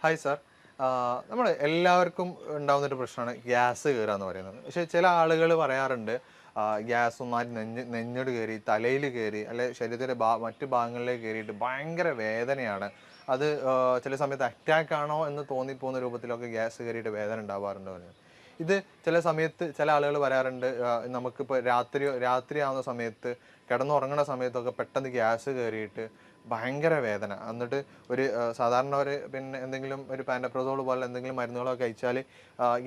Hi sir. നമ്മൾ എല്ലാവർക്കും ഉണ്ടാകുന്നൊരു പ്രശ്നമാണ് ഗ്യാസ് കയറുക എന്ന് പറയുന്നത്. പക്ഷേ ചില ആളുകൾ പറയാറുണ്ട് ഗ്യാസ് ഒന്നായിട്ട് നെഞ്ഞോട് കയറി, തലയിൽ കയറി, അല്ലെ ശരീരത്തിൻ്റെ മറ്റു ഭാഗങ്ങളിലേക്ക് കയറിയിട്ട് ഭയങ്കര വേദനയാണ്. അത് ചില സമയത്ത് അറ്റാക്ക് ആണോ എന്ന് തോന്നിപ്പോകുന്ന രൂപത്തിലൊക്കെ ഗ്യാസ് കയറിയിട്ട് വേദന ഉണ്ടാവാറുണ്ട് പറയുന്നത്. ഇത് ചില സമയത്ത് ചില ആളുകൾ പറയാറുണ്ട് നമുക്കിപ്പോൾ രാത്രിയാവുന്ന സമയത്ത് കിടന്നുറങ്ങുന്ന സമയത്തൊക്കെ പെട്ടെന്ന് ഗ്യാസ് കയറിയിട്ട് ഭയങ്കര വേദന. എന്നിട്ട് ഒരു സാധാരണ ഒരു പിന്നെ എന്തെങ്കിലും ഒരു പാൻറ്റപ്രസോൾ പോലെ എന്തെങ്കിലും മരുന്നുകളൊക്കെ കഴിച്ചാൽ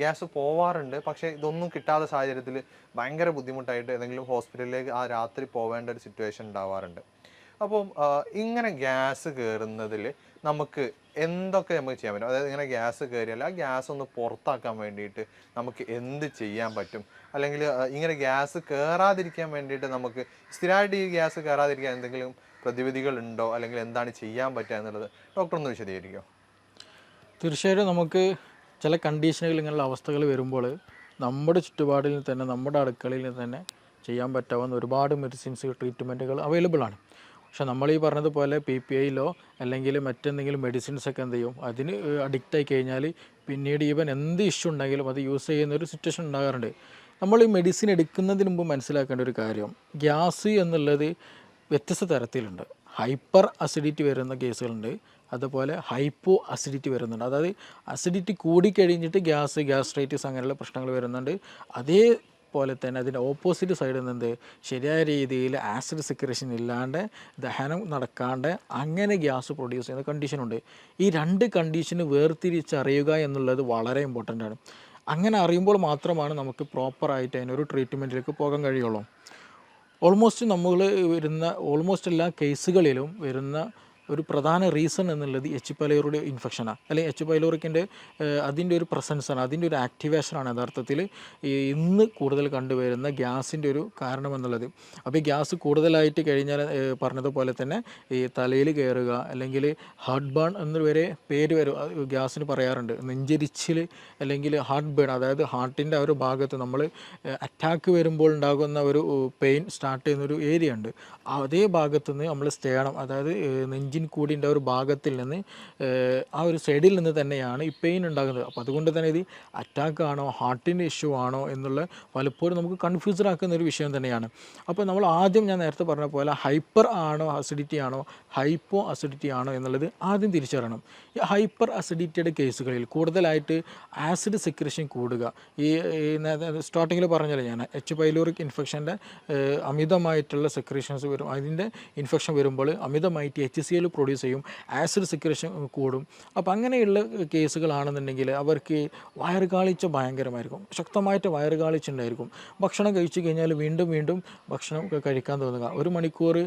ഗ്യാസ് പോവാറുണ്ട്. പക്ഷേ ഇതൊന്നും കിട്ടാത്ത സാഹചര്യത്തിൽ ഭയങ്കര ബുദ്ധിമുട്ടായിട്ട് ഏതെങ്കിലും ഹോസ്പിറ്റലിലേക്ക് ആ രാത്രി പോവേണ്ട ഒരു സിറ്റുവേഷൻ ഉണ്ടാവാറുണ്ട്. അപ്പം ഇങ്ങനെ ഗ്യാസ് കയറുന്നതിൽ നമുക്ക് എന്തൊക്കെ നമുക്ക് ചെയ്യാൻ പറ്റും? അതായത് ഇങ്ങനെ ഗ്യാസ് കയറിയാൽ ആ ഗ്യാസ് ഒന്ന് പുറത്താക്കാൻ വേണ്ടിയിട്ട് നമുക്ക് എന്ത് ചെയ്യാൻ പറ്റും? അല്ലെങ്കിൽ ഇങ്ങനെ ഗ്യാസ് കയറാതിരിക്കാൻ വേണ്ടിയിട്ട് നമുക്ക് സ്ഥിരമായിട്ട് ഈ ഗ്യാസ് കയറാതിരിക്കാൻ എന്തെങ്കിലും പ്രതിവിധികളുണ്ടോ? അല്ലെങ്കിൽ എന്താണ് ചെയ്യാൻ പറ്റുക എന്നുള്ളത് ഡോക്ടർ ഒന്ന് വിശദീകരിക്കുമോ? തീർച്ചയായിട്ടും നമുക്ക് ചില കണ്ടീഷനുകൾ ഇങ്ങനെയുള്ള അവസ്ഥകൾ വരുമ്പോൾ നമ്മുടെ ചുറ്റുപാടിൽ തന്നെ നമ്മുടെ അടുക്കളയിൽ തന്നെ ചെയ്യാൻ പറ്റാവുന്ന ഒരുപാട് മെഡിസിൻസ് ട്രീറ്റ്മെൻറ്റുകൾ അവൈലബിൾ ആണ്. പക്ഷെ നമ്മൾ ഈ പറഞ്ഞതുപോലെ PPIയിലോ അല്ലെങ്കിൽ മറ്റെന്തെങ്കിലും മെഡിസിൻസൊക്കെ എന്ത് ചെയ്യും, അതിന് അഡിക്റ്റ് ആയി കഴിഞ്ഞാൽ പിന്നീട് ഈവൻ എന്ത് ഇഷ്യൂ ഉണ്ടെങ്കിലും അത് യൂസ് ചെയ്യുന്ന ഒരു സിറ്റുവേഷൻ ഉണ്ടാകാറുണ്ട്. നമ്മൾ ഈ മെഡിസിൻ എടുക്കുന്നതിന് മുമ്പ് മനസ്സിലാക്കേണ്ട ഒരു കാര്യം, ഗ്യാസ് എന്നുള്ളത് വ്യത്യസ്ത തരത്തിലുണ്ട്. ഹൈപ്പർ അസിഡിറ്റി വരുന്ന കേസുകളുണ്ട്, അതുപോലെ ഹൈപ്പോ അസിഡിറ്റി വരുന്നുണ്ട്. അതായത് അസിഡിറ്റി കൂടിക്കഴിഞ്ഞിട്ട് ഗ്യാസ്ട്രൈറ്റിസ് അങ്ങനെയുള്ള പ്രശ്നങ്ങൾ വരുന്നുണ്ട്. അതേപോലെ തന്നെ അതിൻ്റെ ഓപ്പോസിറ്റ് സൈഡിൽ നിന്ന് ശരിയായ രീതിയിൽ ആസിഡ് സെക്രേഷൻ ഇല്ലാണ്ട് ദഹനം നടക്കാണ്ട് അങ്ങനെ ഗ്യാസ് പ്രൊഡ്യൂസ് ചെയ്യുന്ന കണ്ടീഷനുണ്ട്. ഈ രണ്ട് കണ്ടീഷന് വേർതിരിച്ചറിയുക എന്നുള്ളത് വളരെ ഇമ്പോർട്ടൻ്റ് ആണ്. അങ്ങനെ അറിയുമ്പോൾ മാത്രമാണ് നമുക്ക് പ്രോപ്പറായിട്ട് അതിനൊരു ട്രീറ്റ്മെൻറ്റിലേക്ക് പോകാൻ കഴിയുള്ളൂ. ഓൾമോസ്റ്റ് എല്ലാ കേസുകളിലും വരുന്ന ഒരു പ്രധാന റീസൺ എന്നുള്ളത് എച്ച് പൈലോറിയുടെ ഇൻഫെക്ഷനാണ്, അല്ലെങ്കിൽ എച്ച് പൈലോറിക്കിൻ്റെ അതിൻ്റെ ഒരു പ്രസൻസാണ്, അതിൻ്റെ ഒരു ആക്ടിവേഷനാണ് യഥാർത്ഥത്തിൽ ഇന്ന് കൂടുതൽ കണ്ടുവരുന്ന ഗ്യാസിൻ്റെ ഒരു കാരണം എന്നുള്ളത്. അപ്പോൾ ഈ ഗ്യാസ് കൂടുതലായിട്ട് കഴിഞ്ഞാൽ പറഞ്ഞതുപോലെ തന്നെ ഈ തലയിൽ കയറുക, അല്ലെങ്കിൽ ഹാർട്ട് ബേൺ എന്ന് വരെ പേര് വരും ഗ്യാസിന് പറയാറുണ്ട്. നെഞ്ചരിച്ചിൽ അല്ലെങ്കിൽ ഹാർട്ട് ബേൺ, അതായത് ഹാർട്ടിൻ്റെ ആ ഒരു ഭാഗത്ത് നമ്മൾ അറ്റാക്ക് വരുമ്പോൾ ഉണ്ടാകുന്ന ഒരു പെയിൻ സ്റ്റാർട്ട് ചെയ്യുന്നൊരു ഏരിയ ഉണ്ട്. അതേ ഭാഗത്തു നിന്ന് നമ്മൾ സ്റ്റേണം, അതായത് നെഞ്ചിൻ കൂടിൻ്റെ ഒരു ഭാഗത്തിൽ നിന്ന് ആ ഒരു സൈഡിൽ നിന്ന് തന്നെയാണ് ഈ പെയിൻ ഉണ്ടാകുന്നത്. അപ്പോൾ അതുകൊണ്ട് തന്നെ ഇത് അറ്റാക്ക് ആണോ ഹാർട്ടിൻ്റെ ഇഷ്യൂ ആണോ എന്നുള്ള പലപ്പോഴും നമുക്ക് കൺഫ്യൂസ്ഡ് ആക്കുന്ന ഒരു വിഷയം തന്നെയാണ്. അപ്പോൾ നമ്മൾ ആദ്യം ഞാൻ നേരത്തെ പറഞ്ഞ പോലെ ഹൈപ്പർ ആണോ അസിഡിറ്റി ആണോ ഹൈപ്പോ അസിഡിറ്റി ആണോ എന്നുള്ളത് ആദ്യം തിരിച്ചറിയണം. ഈ ഹൈപ്പർ അസിഡിറ്റിയുടെ കേസുകളിൽ കൂടുതലായിട്ട് ആസിഡ് സെക്രേഷൻ കൂടുക, ഈ സ്റ്റാർട്ടിങ്ങിൽ പറഞ്ഞല്ലോ ഞാൻ, എച്ച് പൈലോറിക് ഇൻഫെക്ഷൻ്റെ അമിതമായിട്ടുള്ള സെക്രേഷൻസ് വരും. അതിൻ്റെ ഇൻഫെക്ഷൻ വരുമ്പോൾ അമിതമായിട്ട് HCl പ്രൊഡ്യൂസ് ചെയ്യും, ആസിഡ് സെക്രേഷൻ കൂടും. അപ്പോൾ അങ്ങനെയുള്ള കേസുകളാണെന്നുണ്ടെങ്കിൽ അവർക്ക് വയറുകാളിച്ച ഭയങ്കരമായിരിക്കും, ശക്തമായിട്ട് വയറുകാളിച്ച ഉണ്ടായിരിക്കും. ഭക്ഷണം കഴിച്ചു കഴിഞ്ഞാൽ വീണ്ടും വീണ്ടും ഭക്ഷണം കഴിക്കാൻ തോന്നുക. ഒരു മണിക്കൂർ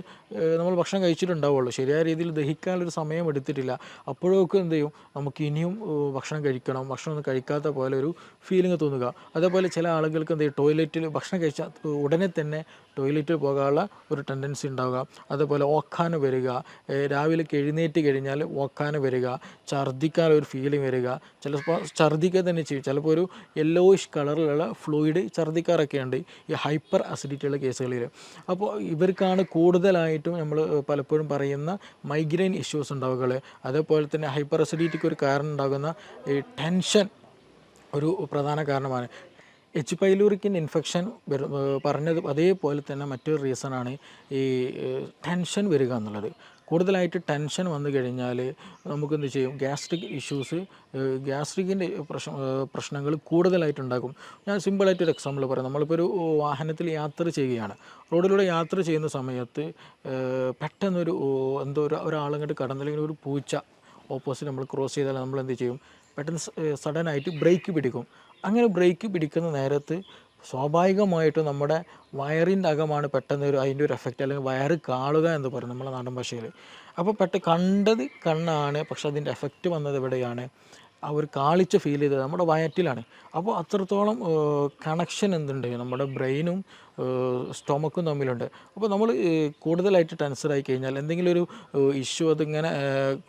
നമ്മൾ ഭക്ഷണം കഴിച്ചിട്ടുണ്ടാവുള്ളൂ, ശരിയായ രീതിയിൽ ദഹിക്കാനൊരു സമയം എടുത്തിട്ടില്ല. അപ്പോഴൊക്കെ എന്ത് ചെയ്യും, നമുക്ക് ഇനിയും ഭക്ഷണം കഴിക്കണം, ഭക്ഷണം ഒന്നും കഴിക്കാത്ത പോലെ ഒരു ഫീലിംഗ് തോന്നുക. അതേപോലെ ചില ആളുകൾക്ക് എന്ത് ചെയ്യും, ടോയ്ലറ്റിൽ ഭക്ഷണം കഴിച്ചാൽ ഉടനെ തന്നെ ടോയ്ലറ്റിൽ പോകാനുള്ള ഒരു ടെൻഡൻസി ഉണ്ടാവുക. അതേപോലെ ഓക്കാനം വരിക, രാവിലേക്ക് എഴുന്നേറ്റ് കഴിഞ്ഞാൽ ഓക്കാനം വരിക, ഛർദ്ദിക്കാനൊരു ഫീലിംഗ് വരിക, ചിലപ്പോൾ ഛർദ്ദിക്കുക തന്നെ ചെയ്യും, ചിലപ്പോൾ ഒരു യെല്ലോയിഷ് കളറിലുള്ള ഫ്ലൂയിഡ് ഛർദ്ദിക്കാറൊക്കെ ഉണ്ട് ഈ ഹൈപ്പർ അസിഡിറ്റിയുള്ള കേസുകളിൽ. അപ്പോൾ ഇവർക്കാണ് കൂടുതലായിട്ടും നമ്മൾ പലപ്പോഴും പറയുന്ന മൈഗ്രെയിൻ ഇഷ്യൂസ് ഉണ്ടാവുക. അതേപോലെ തന്നെ ഹൈപ്പർ അസിഡിറ്റിക്ക് ഒരു കാരണം ഉണ്ടാകുന്ന ഈ ടെൻഷൻ ഒരു പ്രധാന കാരണമാണ്. എച്ച് പൈലോറിക്കിൻ ഇൻഫെക്ഷൻ പറഞ്ഞത് അതേപോലെ തന്നെ മറ്റൊരു റീസണാണ് ഈ ടെൻഷൻ വരിക എന്നുള്ളത്. കൂടുതലായിട്ട് ടെൻഷൻ വന്നു കഴിഞ്ഞാൽ നമുക്കെന്ത് ചെയ്യും, ഗ്യാസ്ട്രിക് ഇഷ്യൂസ്, ഗ്യാസ്ട്രിക്കിൻ്റെ പ്രശ്നങ്ങൾ കൂടുതലായിട്ടുണ്ടാകും. ഞാൻ സിമ്പിളായിട്ടൊരു എക്സാമ്പിൾ പറയാം. നമ്മളിപ്പോൾ ഒരു വാഹനത്തിൽ യാത്ര ചെയ്യുകയാണ്, റോഡിലൂടെ യാത്ര ചെയ്യുന്ന സമയത്ത് പെട്ടെന്നൊരു ഒരാളങ്ങോട്ട് കടന്നില്ലെങ്കിൽ ഒരു പൂച്ച ഓപ്പോസിറ്റ് നമ്മൾ ക്രോസ് ചെയ്താൽ നമ്മൾ എന്ത് ചെയ്യും, പെട്ടെന്ന് സഡനായിട്ട് ബ്രേക്ക് പിടിക്കും. അങ്ങനെ ബ്രേക്ക് പിടിക്കുന്ന നേരത്ത് സ്വാഭാവികമായിട്ടും നമ്മുടെ വയറിൻ്റെ അകമാണ് പെട്ടെന്ന് അതിൻ്റെ ഒരു എഫക്റ്റ്, അല്ലെങ്കിൽ വയറ് കാണുക എന്ന് പറയും നമ്മുടെ നാടൻ ഭാഷയിൽ. അപ്പോൾ കണ്ടത് കണ്ണാണ്, പക്ഷെ അതിൻ്റെ എഫക്റ്റ് വന്നത് എവിടെയാണ്, ആ ഒരു കാളിച്ച ഫീൽ ചെയ്തത് നമ്മുടെ വയറ്റിലാണ്. അപ്പോൾ അത്രത്തോളം കണക്ഷൻ എന്തുണ്ട് നമ്മുടെ ബ്രെയിനും സ്റ്റൊമക്കും തമ്മിലുണ്ട്. അപ്പോൾ നമ്മൾ കൂടുതലായിട്ട് ടെൻസറായി കഴിഞ്ഞാൽ എന്തെങ്കിലും ഒരു ഇഷ്യൂ അതിങ്ങനെ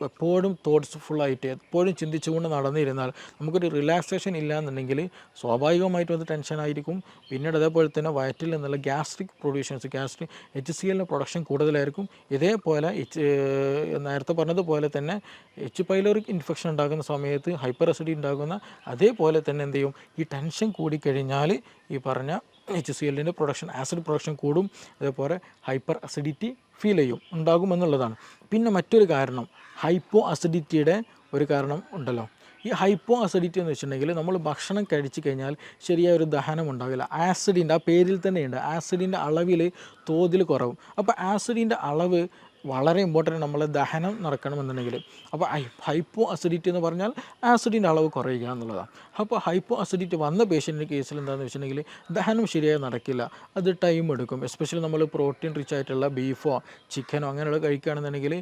എപ്പോഴും തോട്ട്സ്ഫുള്ളായിട്ട് എപ്പോഴും ചിന്തിച്ചുകൊണ്ട് നടന്നിരുന്നാൽ നമുക്കൊരു റിലാക്സേഷൻ ഇല്ല എന്നുണ്ടെങ്കിൽ സ്വാഭാവികമായിട്ടും അത് ടെൻഷനായിരിക്കും. പിന്നീട് അതേപോലെ തന്നെ വയറ്റിൽ നിന്നുള്ള ഗ്യാസ്ട്രിക് പ്രൊഡ്യൂഷൻസ് HCl പ്രൊഡക്ഷൻ കൂടുതലായിരിക്കും. ഇതേപോലെ നേരത്തെ പറഞ്ഞതുപോലെ തന്നെ എച്ച് പൈലോറിക് ഇൻഫെക്ഷൻ ഉണ്ടാകുന്ന സമയത്ത് ഹൈപ്പർ അസിഡിറ്റി ഉണ്ടാകുന്ന അതേപോലെ തന്നെ എന്ത് ചെയ്യും, ഈ ടെൻഷൻ കൂടിക്കഴിഞ്ഞാൽ ഈ പറഞ്ഞ HClൻ്റെ പ്രൊഡക്ഷൻ ആസിഡ് പ്രൊഡക്ഷൻ കൂടും. അതേപോലെ ഹൈപ്പർ അസിഡിറ്റി ഫീൽ ഉണ്ടാകുമെന്നുള്ളതാണ്. പിന്നെ മറ്റൊരു കാരണം ഹൈപ്പോ അസിഡിറ്റിയുടെ ഒരു കാരണം ഉണ്ടല്ലോ. ഈ ഹൈപ്പോ അസിഡിറ്റി എന്ന് വെച്ചിട്ടുണ്ടെങ്കിൽ നമ്മൾ ഭക്ഷണം കഴിച്ചു കഴിഞ്ഞാൽ ശരിയായ ഒരു ദഹനം ഉണ്ടാവില്ല. ആസിഡിൻ്റെ ആ പേരിൽ തന്നെയുണ്ട്, ആസിഡിൻ്റെ അളവിൽ തോതിൽ കുറവും. അപ്പോൾ ആസിഡിൻ്റെ അളവ് വളരെ ഇമ്പോർട്ടൻ്റ് നമ്മളെ ദഹനം നടക്കണമെന്നുണ്ടെങ്കിൽ. അപ്പോൾ ഹൈപ്പോ അസിഡിറ്റി എന്ന് പറഞ്ഞാൽ ആസിഡിൻ്റെ അളവ് കുറയുക എന്നുള്ളതാണ്. അപ്പോൾ ഹൈപ്പോ അസിഡിറ്റി വന്ന പേഷ്യൻ്റെ കേസിൽ എന്താണെന്ന് വെച്ചിട്ടുണ്ടെങ്കിൽ ദഹനം ശരിയായി നടക്കില്ല, അത് ടൈം എടുക്കും. എസ്പെഷ്യലി നമ്മൾ പ്രോട്ടീൻ റിച്ച് ആയിട്ടുള്ള ബീഫോ ചിക്കനോ അങ്ങനെയുള്ള കഴിക്കുകയാണെന്നുണ്ടെങ്കിൽ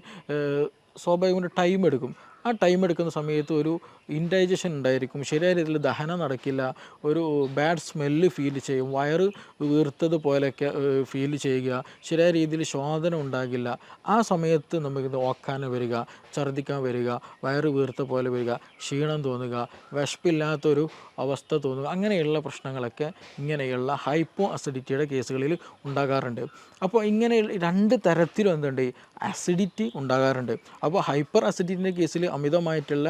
സ്വാഭാവികമായിട്ട് ടൈം എടുക്കും. ആ ടൈം എടുക്കുന്ന സമയത്ത് ഒരു ഇൻഡൈജഷൻ ഉണ്ടായിരിക്കും, ശരിയായ രീതിയിൽ ദഹനം നടക്കില്ല, ഒരു ബാഡ് സ്മെല്ല് ഫീൽ ചെയ്യും, വയറ് വീർത്തതുപോലെയൊക്കെ ഫീൽ ചെയ്യുക, ശരിയായ രീതിയിൽ ശോധന ഉണ്ടാകില്ല. ആ സമയത്ത് നമുക്ക് ഓക്കാനം വരിക, ഛർദ്ദിക്കാൻ വരിക, വയറ് വീർത്ത പോലെ വരിക, ക്ഷീണം തോന്നുക, വിശപ്പില്ലാത്തൊരു അവസ്ഥ തോന്നുക, അങ്ങനെയുള്ള പ്രശ്നങ്ങളൊക്കെ ഇങ്ങനെയുള്ള ഹൈപ്പോ അസിഡിറ്റിയുടെ കേസുകളിൽ ഉണ്ടാകാറുണ്ട്. അപ്പോൾ ഇങ്ങനെ രണ്ട് തരത്തിലും എന്തുണ്ട്, അസിഡിറ്റി ഉണ്ടാകാറുണ്ട്. അപ്പോൾ ഹൈപ്പർ അസിഡിറ്റിൻ്റെ കേസിൽ അമിതമായിട്ടുള്ള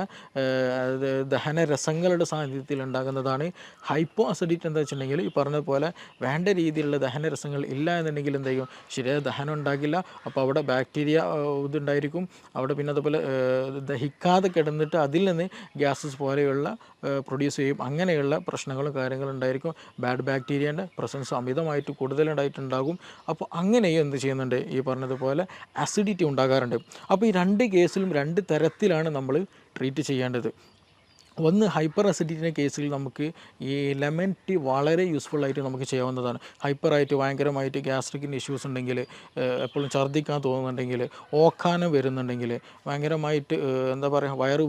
ദഹനരസങ്ങളുടെ സാന്നിധ്യത്തിൽ ഉണ്ടാകുന്നതാണ് ഹൈപ്പോ അസിഡിറ്റി. എന്താ വെച്ചിട്ടുണ്ടെങ്കിൽ ഈ പറഞ്ഞ പോലെ വേണ്ട രീതിയിലുള്ള ദഹനരസങ്ങൾ ഇല്ല എന്നുണ്ടെങ്കിൽ എന്ത് ചെയ്യും, ശരിയായ ദഹനം ഉണ്ടാകില്ല. അപ്പോൾ അവിടെ ബാക്ടീരിയ ഇതുണ്ടായിരിക്കും അവിടെ. പിന്നെ അതുപോലെ ദഹിക്കാതെ കിടന്നിട്ട് അതിൽ നിന്ന് ഗ്യാസസ് പോലെയുള്ള പ്രൊഡ്യൂസ് ചെയ്യും. അങ്ങനെയുള്ള പ്രശ്നങ്ങളും കാര്യങ്ങളും ഉണ്ടായിരിക്കും. ബാഡ് ബാക്ടീരിയൻ്റെ പ്രസൻസ് അമിതമായിട്ട് കൂടുതലുണ്ടായിട്ടുണ്ടാകും. അപ്പോൾ അങ്ങനെയും എന്ത് ചെയ്യുന്നുണ്ട്, ഈ പറഞ്ഞതുപോലെ അസിഡിറ്റി ഉണ്ടാകാറുണ്ട്. അപ്പോൾ ഈ രണ്ട് കേസിലും രണ്ട് തരത്തിലാണ് നമ്മൾ ട്രീറ്റ് ചെയ്യേണ്ടത്. ഒന്ന് ഹൈപ്പർ അസിഡിറ്റിൻ്റെ കേസിൽ നമുക്ക് ഈ ലെമൺ ടീ വളരെ യൂസ്ഫുൾ ആയിട്ട് നമുക്ക് ചെയ്യാവുന്നതാണ്. ഹൈപ്പറായിട്ട് ഭയങ്കരമായിട്ട് ഗ്യാസ്ട്രിക്കിൻ്റെ ഇഷ്യൂസ് ഉണ്ടെങ്കിൽ, എപ്പോഴും ഛർദ്ദിക്കാൻ തോന്നുന്നുണ്ടെങ്കിൽ, ഓക്കാനം വരുന്നുണ്ടെങ്കിൽ, ഭയങ്കരമായിട്ട് എന്താ പറയുക വയറ്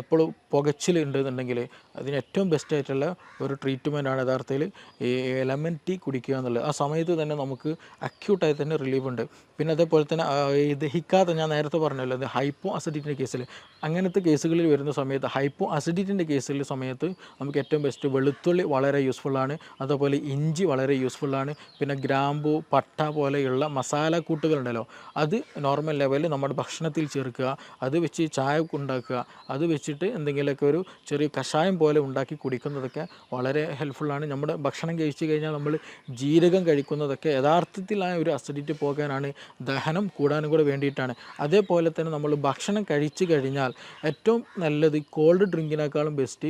എപ്പോഴും പുകച്ചിലുണ്ടെന്നുണ്ടെങ്കിൽ അതിന് ഏറ്റവും ബെസ്റ്റായിട്ടുള്ള ഒരു ട്രീറ്റ്മെൻറ്റാണ് യഥാർത്ഥത്തിൽ ഈ ലെമൺ ടീ കുടിക്കുക എന്നുള്ളത്. ആ സമയത്ത് തന്നെ നമുക്ക് അക്യൂട്ടായി തന്നെ റിലീഫ് ഉണ്ട്. പിന്നെ അതേപോലെ തന്നെ ഈ ദഹിക്കാതെ ഞാൻ നേരത്തെ പറഞ്ഞല്ലോ, അത് ഹൈപ്പോ അസിഡിറ്റിൻ്റെ കേസിൽ അങ്ങനത്തെ കേസുകളിൽ വരുന്ന സമയത്ത് ഹൈപ്പോ അസിഡിറ്റിൻ്റെ കേസിൽ സമയത്ത് നമുക്ക് ഏറ്റവും ബെസ്റ്റ് വെളുത്തുള്ളി വളരെ യൂസ്ഫുള്ളാണ്. അതുപോലെ ഇഞ്ചി വളരെ യൂസ്ഫുള്ളാണ്. പിന്നെ ഗ്രാമ്പു, പട്ട പോലെയുള്ള മസാല കൂട്ടുകളുണ്ടല്ലോ, അത് നോർമൽ ലെവലിൽ നമ്മുടെ ഭക്ഷണത്തിൽ ചേർക്കുക. അത് വെച്ച് ചായ ഉണ്ടാക്കുക, അത് വെച്ചിട്ട് എന്തെങ്കിലുമൊക്കെ ഒരു ചെറിയ കഷായം പോലെ ഉണ്ടാക്കി കുടിക്കുന്നതൊക്കെ വളരെ ഹെൽപ്ഫുള്ളാണ്. നമ്മുടെ ഭക്ഷണം കഴിച്ചു കഴിഞ്ഞാൽ നമ്മൾ ജീരകം കഴിക്കുന്നതൊക്കെ യഥാർത്ഥത്തിലായ ഒരു അസിഡിറ്റി പോകാനാണ്, ദഹനം കൂടാനും കൂടെ വേണ്ടിയിട്ടാണ്. അതേപോലെ തന്നെ നമ്മൾ ഭക്ഷണം കഴിച്ചു കഴിഞ്ഞാൽ ഏറ്റവും നല്ലത് കോൾഡ് ഡ്രിങ്കിനേക്കാളും ബെസ്റ്റ്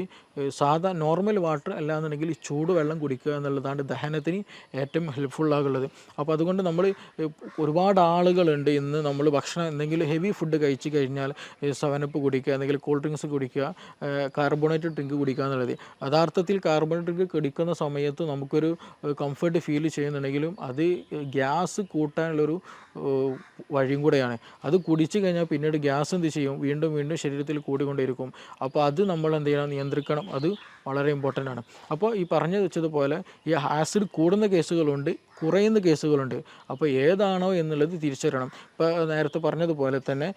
സാധാ നോർമൽ വാട്ടർ അല്ലാന്നുണ്ടെങ്കിൽ ചൂടുവെള്ളം കുടിക്കുക എന്നുള്ളതാണ് ദഹനത്തിന് ഏറ്റവും ഹെൽപ്ഫുള്ളാകുള്ളത്. അപ്പോൾ അതുകൊണ്ട് നമ്മൾ ഒരുപാട് ആളുകളുണ്ട് ഇന്ന് നമ്മൾ ഭക്ഷണം എന്തെങ്കിലും ഹെവി ഫുഡ് കഴിച്ചു കഴിഞ്ഞാൽ സെവനപ്പ് കുടിക്കുക, എന്തെങ്കിലും കൂൾ ഡ്രിങ്ക്സ് കുടിക്കുക, കാർബണേറ്റഡ് ഡ്രിങ്ക് കുടിക്കുക എന്നുള്ളത്. യഥാർത്ഥത്തിൽ കാർബണേറ്റഡ് ഡ്രിങ്ക് കുടിക്കുന്ന സമയത്ത് നമുക്കൊരു കംഫർട്ട് ഫീൽ ചെയ്യുന്നുണ്ടെങ്കിലും അത് ഗ്യാസ് കൂട്ടാനുള്ളൊരു വഴിയും കൂടെയാണ്. അത് കുടിച്ചു കഴിഞ്ഞാൽ പിന്നീട് ഗ്യാസ് എന്ത് ചെയ്യും, വീണ്ടും വീണ്ടും ശരീരത്തിൽ കൂടിക്കൊണ്ടിരിക്കും. അപ്പോൾ അത് നമ്മൾ എന്ത് ചെയ്യണം, നിയന്ത്രിക്കണം. അത് വളരെ ഇമ്പോർട്ടൻ്റ് ആണ്. അപ്പോൾ ഈ പറഞ്ഞു വെച്ചതുപോലെ ഈ ആസിഡ് കൂടുന്ന കേസുകളുണ്ട്, കുറയുന്ന കേസുകളുണ്ട്. അപ്പോൾ ഏതാണോ എന്നുള്ളത് തിരിച്ചറിയണം. ഇപ്പോൾ നേരത്തെ പറഞ്ഞതുപോലെ തന്നെ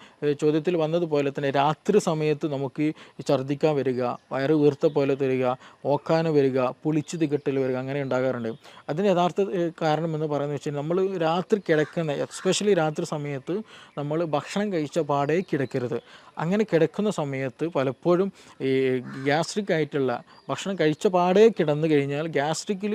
ചോദ്യത്തിൽ വന്നതുപോലെ തന്നെ രാത്രി സമയത്ത് നമുക്ക് ഛർദ്ദിക്കാൻ വരിക, വയറ് വീർത്ത പോലെ തരിക, ഓക്കാനം വരിക, പുളിച്ച് തികട്ടൽ വരിക, അങ്ങനെ ഉണ്ടാകാറുണ്ട്. അതിന് യഥാർത്ഥ കാരണം എന്ന് പറയുന്നത് വെച്ചാൽ നമ്മൾ രാത്രി കിടക്കുന്ന, എസ്പെഷ്യലി രാത്രി സമയത്ത് നമ്മൾ ഭക്ഷണം കഴിച്ച പാടേ കിടക്കരുത്. അങ്ങനെ കിടക്കുന്ന സമയത്ത് പലപ്പോഴും ഈ ഗ്യാസ്ട്രിക് ആയിട്ടുള്ള ഭക്ഷണം കഴിച്ച പാടേ കിടന്നു കഴിഞ്ഞാൽ ഗ്യാസ്ട്രിക്കിൽ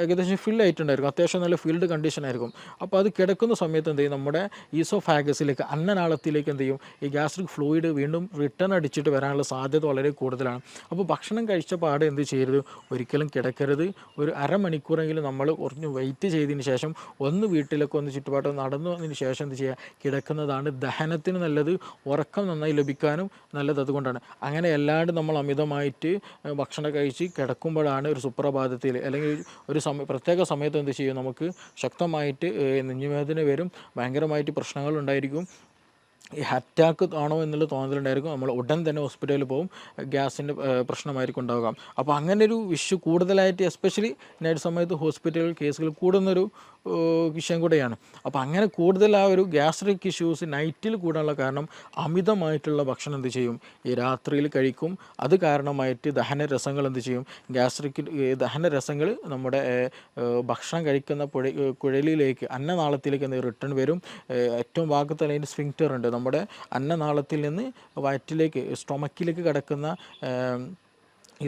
ഏകദേശം ഫില്ലായിട്ടുണ്ടായിരിക്കും, അത്യാവശ്യം നല്ല ഫീൽഡ് കണ്ടീഷനായിരിക്കും. അപ്പോൾ അത് കിടക്കുന്ന സമയത്ത് എന്ത് ചെയ്യും, നമ്മുടെ ഈസോഫാഗസിലേക്ക് അന്നനാളത്തിലേക്ക് എന്ത് ചെയ്യും, ഈ ഗ്യാസ്ട്രിക് ഫ്ലൂയിഡ് വീണ്ടും റിട്ടേൺ അടിച്ചിട്ട് വരാനുള്ള സാധ്യത വളരെ കൂടുതലാണ്. അപ്പോൾ ഭക്ഷണം കഴിച്ച പാടെ എന്ത് ചെയ്യരുത്, ഒരിക്കലും കിടക്കരുത്. ഒരു അരമണിക്കൂറെങ്കിലും നമ്മൾ കുറഞ്ഞ് വെയിറ്റ് ചെയ്തതിന് ശേഷം ഒന്ന് വീട്ടിലൊക്കെ ഒന്ന് ചുറ്റുപാട് നടന്നു വന്നതിന് ശേഷം എന്ത് ചെയ്യുക, കിടക്കുന്നതാണ് ദഹനത്തിന് നല്ലത്, ഉറക്കം നന്നായി ലഭിക്കാനും നല്ലത്. അതുകൊണ്ടാണ് അങ്ങനെ അല്ലാണ്ട് നമ്മൾ അമിതമായിട്ട് ഭക്ഷണം കഴിച്ച് കിടക്കുമ്പോഴാണ് ഒരു സുപ്രഭാതത്തിൽ അല്ലെങ്കിൽ ഒരു പ്രത്യേക സമയത്ത് എന്ത് ചെയ്യും, നമുക്ക് ശക്തമായിട്ട് നെഞ്ഞുവേദന വരും, ഭയങ്കരമായിട്ട് പ്രശ്നങ്ങൾ ഉണ്ടായിരിക്കും. ഈ അറ്റാക്ക് ആണോ എന്നുള്ള തോന്നലുണ്ടായിരിക്കും. നമ്മൾ ഉടൻ തന്നെ ഹോസ്പിറ്റലിൽ പോകും, ഗ്യാസിൻ്റെ പ്രശ്നമായിരിക്കും ഉണ്ടാവുക. അപ്പോൾ അങ്ങനെ ഒരു ഇഷ്യൂ കൂടുതലായിട്ട് എസ്പെഷ്യലി നൈറ്റ് സമയത്ത് ഹോസ്പിറ്റൽ കേസുകൾ കൂടുന്നൊരു വിഷയം കൂടെയാണ്. അപ്പോൾ അങ്ങനെ കൂടുതൽ ആ ഒരു ഗ്യാസ്ട്രിക് ഇഷ്യൂസ് നൈറ്റിൽ കൂടാനുള്ള കാരണം അമിതമായിട്ടുള്ള ഭക്ഷണം എന്ത് ചെയ്യും, ഈ രാത്രിയിൽ കഴിക്കും. അത് കാരണമായിട്ട് ദഹനരസങ്ങൾ എന്ത് ചെയ്യും, ഗ്യാസ്ട്രിക് ദഹനരസങ്ങൾ നമ്മുടെ ഭക്ഷണം കഴിക്കുന്ന കുഴലിലേക്ക് അന്നനാളത്തിലേക്ക് എന്ത് റിട്ടേൺ വരും. ഏറ്റവും ഭാഗത്ത് അതിൻ്റെ സ്ഫിങ്ക്റ്റർ ഉണ്ട്, നമ്മുടെ അന്നനാളത്തിൽ നിന്ന് വയറ്റിലേക്ക് സ്റ്റൊമക്കിലേക്ക് കിടക്കുന്ന